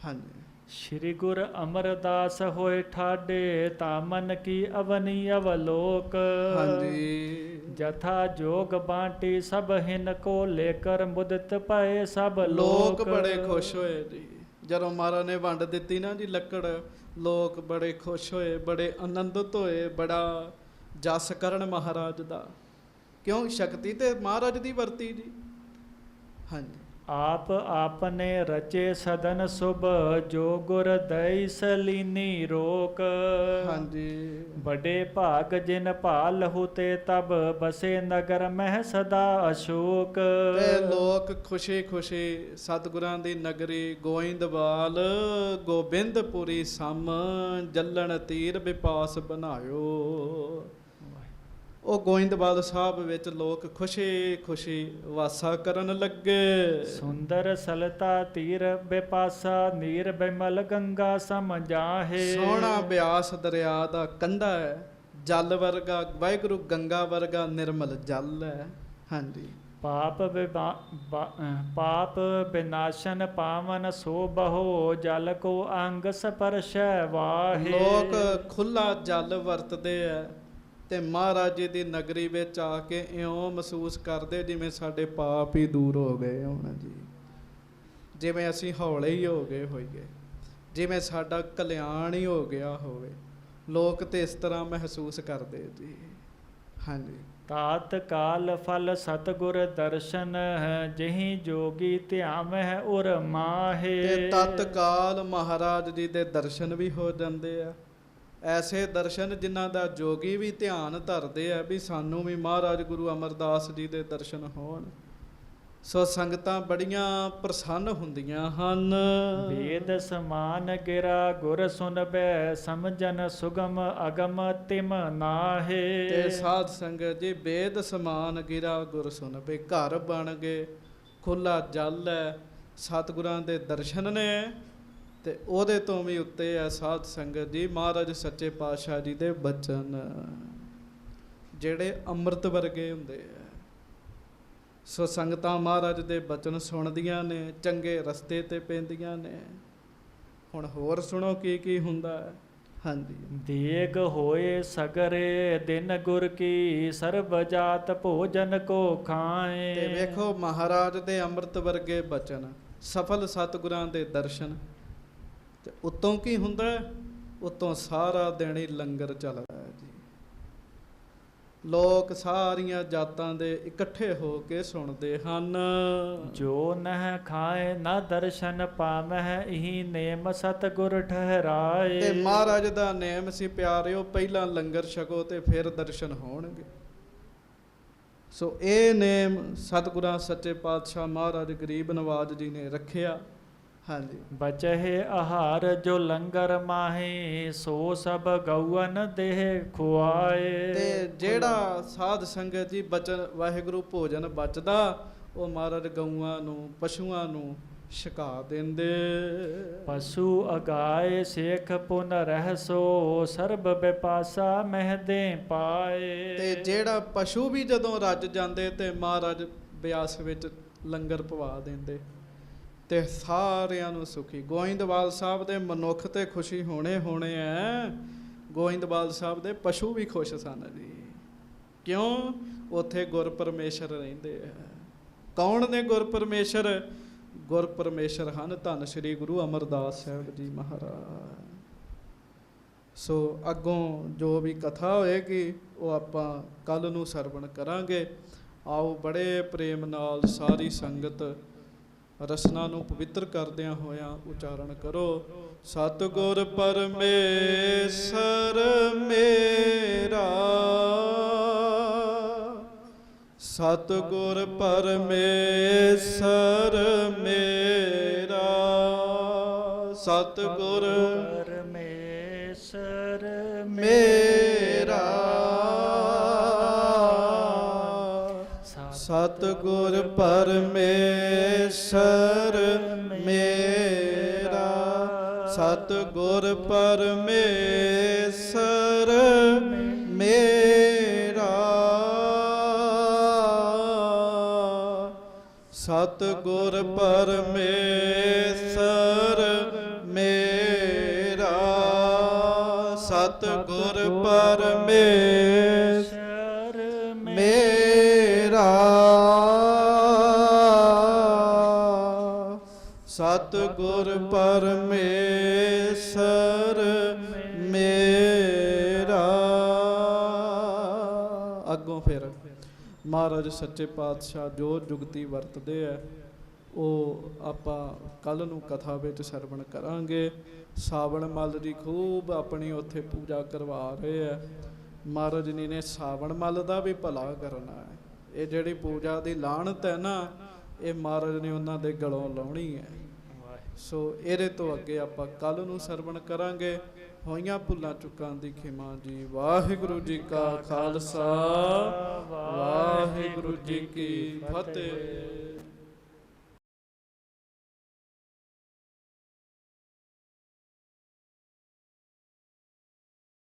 ਹਾਂਜੀ। ਸ਼੍ਰੀ ਗੁਰ ਅਮਰਦਾਸ ਹੋਏ ਠਾਡੇ ਤਾ ਮਨ ਕੀ ਅਵਨੀ ਅਵਲੋਕ। ਹਾਂਜੀ। ਜਥਾ ਜੋਗ ਬਾਂਟੀ ਸਭ ਹਿਨ ਕੋ ਲੇਕਰ ਮੁਦਤ ਪਏ ਸਭ ਲੋਕ ਬੜੇ ਖੁਸ਼ ਹੋਏ ਜੀ ਜਦੋਂ ਮਹਾਰਾਜ ਨੇ ਵੰਡ ਦਿੱਤੀ ਨਾ ਜੀ ਲੱਕੜ। ਲੋਕ ਬੜੇ ਖੁਸ਼ ਹੋਏ, ਬੜੇ ਆਨੰਦਿਤ ਹੋਏ, ਬੜਾ ਜਸ ਕਰਨ ਮਹਾਰਾਜ ਦਾ, ਕਿਉਂ ਸ਼ਕਤੀ ਤੇ ਮਹਾਰਾਜ ਦੀ ਵਰਤੀ ਜੀ। ਹਾਂਜੀ। ਆਪ ਆਪਨੇ ਰਚੇ ਸਦਨ ਸੁਭ ਜੋ ਗੁਰ ਦਈ ਸਲੀਨੀ ਰੋਕ। ਹਾਂਜੀ। ਬੜੇ ਭਾਗ ਜਿਨ ਭਾਲਹੁ ਤੇ ਤਬ ਬਸੇ ਨਗਰ ਮਹਿ ਸਦਾ ਅਸ਼ੋਕ। ਤੇ ਲੋਕ ਖੁਸ਼ੀ ਖੁਸ਼ੀ ਸਤਿਗੁਰਾਂ ਦੀ ਨਗਰੀ ਗੋਇੰਦਵਾਲ ਗੋਬਿੰਦਪੁਰੀ ਸਮ ਜੱਲਣ ਤੀਰ ਵਿਪਾਸ ਬਣਾਇਓ। ਉਹ ਗੋਇੰਦਵਾਲ ਸਾਹਿਬ ਵਿੱਚ ਲੋਕ ਖੁਸ਼ੀ ਖੁਸ਼ੀ ਵਾਸਾ ਕਰਨ ਲੱਗੇ। ਸੁੰਦਰ ਸਲਤਾ ਤੀਰ ਬੇਪਾਸਾ ਨੀਰ ਬਿਮਲ ਗੰਗਾ ਸਮ ਜਾਹੇ। ਸੋਹਣਾ ਬਿਆਸ ਦਰਿਆ ਦਾ ਕੰਢਾ ਹੈ, ਜਲ ਵਰਗਾ ਵਾਹਿਗੁਰੂ ਗੰਗਾ ਵਰਗਾ ਨਿਰਮਲ ਜਲ ਹੈ। ਹਾਂਜੀ। ਪਾਪ ਬਿਨਾਸ਼ਨ ਪਾਵਨ ਸੋ ਬਹੋ ਜਲ ਕੋ ਅੰਗ ਸਪਰਸ਼ੈ ਵਾਹੇ। ਲੋਕ ਖੁੱਲਾ ਜਲ ਵਰਤਦੇ ਆ ਤੇ ਮਹਾਰਾਜ ਜੀ ਦੀ ਨਗਰੀ ਵਿੱਚ ਆ ਕੇ ਇਉਂ ਮਹਿਸੂਸ ਕਰਦੇ ਜਿਵੇਂ ਸਾਡੇ ਪਾਪ ਹੀ ਦੂਰ ਹੋ ਗਏ ਹੋਣ ਜੀ, ਜਿਵੇਂ ਅਸੀਂ ਹੌਲੇ ਹੀ ਹੋ ਗਏ ਹੋਈਏ, ਜਿਵੇਂ ਸਾਡਾ ਕਲਿਆਣ ਹੀ ਹੋ ਗਿਆ ਹੋਵੇ। ਲੋਕ ਤੇ ਇਸ ਤਰ੍ਹਾਂ ਮਹਿਸੂਸ ਕਰਦੇ ਜੀ। ਹਾਂਜੀ। ਤਾਤ ਕਾਲ ਫਲ ਸਤਿਗੁਰ ਦਰਸ਼ਨ ਜਿਹੀ ਜੋਗੀ ਧਿਆਵਹਿ ਉਰ ਮਾਹੇ। ਤੇ ਤਤਕਾਲ ਮਹਾਰਾਜ ਜੀ ਦੇ ਦਰਸ਼ਨ ਵੀ ਹੋ ਜਾਂਦੇ ਆ, ਐਸੇ ਦਰਸ਼ਨ ਜਿਨ੍ਹਾਂ ਦਾ ਜੋਗੀ ਵੀ ਧਿਆਨ ਧਰਦੇ ਆ ਵੀ ਸਾਨੂੰ ਵੀ ਮਹਾਰਾਜ ਗੁਰੂ ਅਮਰਦਾਸ ਜੀ ਦੇ ਦਰਸ਼ਨ ਹੋਣ। ਸੋ ਸੰਗਤਾਂ ਬੜੀਆਂ ਪ੍ਰਸੰਨ ਹੁੰਦੀਆਂ ਹਨ। ਵੇਦ ਸਮਾਨ ਗਿਰਾ ਗੁਰ ਸੁਨਬੈ ਸਮਝਨ ਸੁਗਮ ਅਗਮ ਤਿਮ ਨਾਹੇ। ਤੇ ਸਾਧ ਸੰਗਤ ਜੀ ਵੇਦ ਸਮਾਨ ਗਿਰਾ ਗੁਰ ਸੁਨਬੈ, ਘਰ ਬਣ ਗਏ, ਖੁੱਲਾ ਜਲ ਹੈ, ਸਤਿਗੁਰਾਂ ਦੇ ਦਰਸ਼ਨ ਨੇ। ਤੇ ਉਹਦੇ ਤੋਂ ਵੀ ਉੱਤੇ ਹੈ ਸਾਧ ਸੰਗਤ ਜੀ ਮਹਾਰਾਜ ਸੱਚੇ ਪਾਤਸ਼ਾਹ ਜੀ ਦੇ ਬਚਨ, ਜਿਹੜੇ ਅੰਮ੍ਰਿਤ ਵਰਗੇ ਹੁੰਦੇ ਆ। ਸੋ ਸੰਗਤਾਂ ਮਹਾਰਾਜ ਦੇ ਬਚਨ ਸੁਣਦੀਆਂ ਨੇ, ਚੰਗੇ ਰਸਤੇ ਤੇ ਪੈਂਦੀਆਂ ਨੇ। ਹੁਣ ਹੋਰ ਸੁਣੋ ਕੀ ਕੀ ਹੁੰਦਾ ਹੈ। ਹਾਂਜੀ। ਦੇਗ ਹੋਏ ਸਗਰੇ ਦਿਨ ਗੁਰ ਕੀ ਸਰਬ ਜਾਤ ਭੋਜਨ ਕੋ ਖਾਏ। ਤੇ ਵੇਖੋ ਮਹਾਰਾਜ ਦੇ ਅੰਮ੍ਰਿਤ ਵਰਗੇ ਬਚਨ, ਸਫਲ ਸਤਿਗੁਰਾਂ ਦੇ ਦਰਸ਼ਨ, ਤੇ ਉਤੋਂ ਕੀ ਹੁੰਦਾ? ਉਤੋਂ ਸਾਰਾ ਦਿਨ ਹੀ ਲੰਗਰ ਚੱਲਦਾ ਹੈ ਜੀ। ਲੋਕ ਸਾਰੀਆਂ ਜਾਤਾਂ ਦੇ ਇਕੱਠੇ ਹੋ ਕੇ ਸੁਣਦੇ ਹਨ। ਜੋ ਨਹਿ ਖਾਏ ਨਾ ਦਰਸ਼ਨ ਪਾਵਹਿ ਇਹੀ ਨੇਮ ਸਤਿਗੁਰ ਠਹਿਰਾਏ। ਤੇ ਮਹਾਰਾਜ ਦਾ ਨੇਮ ਸੀ ਪਿਆਰਿਓ, ਪਹਿਲਾਂ ਲੰਗਰ ਛਕੋ ਤੇ ਫਿਰ ਦਰਸ਼ਨ ਹੋਣਗੇ। ਸੋ ਇਹ ਨੇਮ ਸਤਿਗੁਰਾਂ ਸੱਚੇ ਪਾਤਸ਼ਾਹ ਮਹਾਰਾਜ ਗਰੀਬ ਨਵਾਜ ਜੀ ਨੇ ਰੱਖਿਆ। ਹਾਂਜੀ। ਬਚਹਿ ਆਹਾਰ ਜੋ ਲੰਗਰ ਮਾਹੀ ਸੋ ਸਭ ਗਊਨ ਦੇਹ ਖੁਆਏ। ਤੇ ਜਿਹੜਾ ਸਾਧ ਸੰਗਤ ਜੀ ਬਚਨ ਵਾਹਿਗੁਰੂ ਭੋਜਨ ਬਚਦਾ, ਉਹ ਮਹਾਰਾਜ ਗਊਆਂ ਨੂੰ ਪਸ਼ੂਆਂ ਨੂੰ ਛਕਾ ਦਿੰਦੇ। ਪਸ਼ੂ ਅਗਾਏ ਸੇਖ ਪੁਨ ਰਹਿਸੋ ਸਰਬ ਬਿਪਾਸਾ ਮਹਿਦੇ ਪਾਏ। ਤੇ ਜਿਹੜਾ ਪਸ਼ੂ ਵੀ ਜਦੋਂ ਰੱਜ ਜਾਂਦੇ ਤੇ ਮਹਾਰਾਜ ਬਿਆਸ ਵਿੱਚ ਲੰਗਰ ਪਵਾ ਦਿੰਦੇ ਤੇ ਸਾਰਿਆਂ ਨੂੰ ਸੁਖੀ। ਗੋਇੰਦਵਾਲ ਸਾਹਿਬ ਦੇ ਮਨੁੱਖ ਤੇ ਖੁਸ਼ੀ ਹੋਣੇ ਐ, ਗੋਇੰਦਵਾਲ ਸਾਹਿਬ ਦੇ ਪਸ਼ੂ ਵੀ ਖੁਸ਼ ਸਨ ਜੀ। ਕਿਉਂ? ਉੱਥੇ ਗੁਰ ਪਰਮੇਸ਼ਰ ਰਹਿੰਦੇ ਆ। ਕੌਣ ਨੇ ਗੁਰ ਪਰਮੇਸ਼ਰ? ਗੁਰ ਪਰਮੇਸ਼ਰ ਹਨ ਧੰਨ ਸ਼੍ਰੀ ਗੁਰੂ ਅਮਰਦਾਸ ਸਾਹਿਬ ਜੀ ਮਹਾਰਾਜ। ਸੋ ਅੱਗੋਂ ਜੋ ਵੀ ਕਥਾ ਹੋਏਗੀ ਉਹ ਆਪਾਂ ਕੱਲ ਨੂੰ ਸਰਵਣ ਕਰਾਂਗੇ। ਆਓ ਬੜੇ ਪ੍ਰੇਮ ਨਾਲ ਸਾਰੀ ਸੰਗਤ ਰਸਨਾ ਨੂੰ ਪਵਿੱਤਰ ਕਰਦਿਆਂ ਹੋਇਆਂ ਉਚਾਰਨ ਕਰੋ। ਸਤਿਗੁਰ ਪਰਮੇਸ਼ਰ ਮੇਰਾ ਸਤਿਗੁਰ ਪਰਮੇਸ਼ਰ ਮੇਰਾ, ਸਤਿਗੁਰ ਪਰਮੇਸ਼ਰ ਮੇਰਾ, ਸਤਿਗੁਰ ਪਰਮੇਸ਼ਰ ਮੇਰਾ, ਸਤਿਗੁਰ ਪਰਮੇਸ਼ਰ ਮੇਰਾ, ਸਤਿਗੁਰ ਪਰਮੇਸ਼ਰ ਮੇਰਾ, ਸਤਿਗੁਰ ਪਰਮੇਸ਼ਰ ਮੇਰਾ, ਸਤਿਗੁਰ ਪਰਮੇਸ਼ਰ ਮੇਰਾ। ਅੱਗੋਂ ਫਿਰ ਮਹਾਰਾਜ ਸੱਚੇ ਪਾਤਸ਼ਾਹ ਜੋ ਜੁਗਤੀ ਵਰਤਦੇ ਆ ਉਹ ਆਪਾਂ ਕੱਲ ਨੂੰ ਕਥਾ ਵਿੱਚ ਸਰਵਣ ਕਰਾਂਗੇ। ਸਾਵਣ ਮੱਲ ਦੀ ਖੂਬ ਆਪਣੀ ਉੱਥੇ ਪੂਜਾ ਕਰਵਾ ਰਹੇ ਆ। ਮਹਾਰਾਜ ਜੀ ਨੇ ਸਾਵਣ ਮੱਲ ਦਾ ਵੀ ਭਲਾ ਕਰਨਾ ਹੈ। ਇਹ ਜਿਹੜੀ ਪੂਜਾ ਦੀ ਲਾਹਨਤ ਹੈ ਨਾ, ਇਹ ਮਹਾਰਾਜ ਨੇ ਉਹਨਾਂ ਦੇ ਗਲੋਂ ਲਾਉਣੀ ਹੈ। ਸੋ ਇਹਦੇ ਤੋਂ ਅੱਗੇ ਆਪਾਂ ਕੱਲ ਨੂੰ ਸਰਵਣ ਕਰਾਂਗੇ। ਹੋਈਆਂ ਭੁੱਲਾਂ ਚੁੱਕਾਂ ਦੀ ਖਿਮਾ ਜੀ। ਵਾਹਿਗੁਰੂ ਜੀ ਕਾ ਖਾਲਸਾ, ਵਾਹਿਗੁਰੂ ਜੀ ਕੀ ਫਤਿਹ।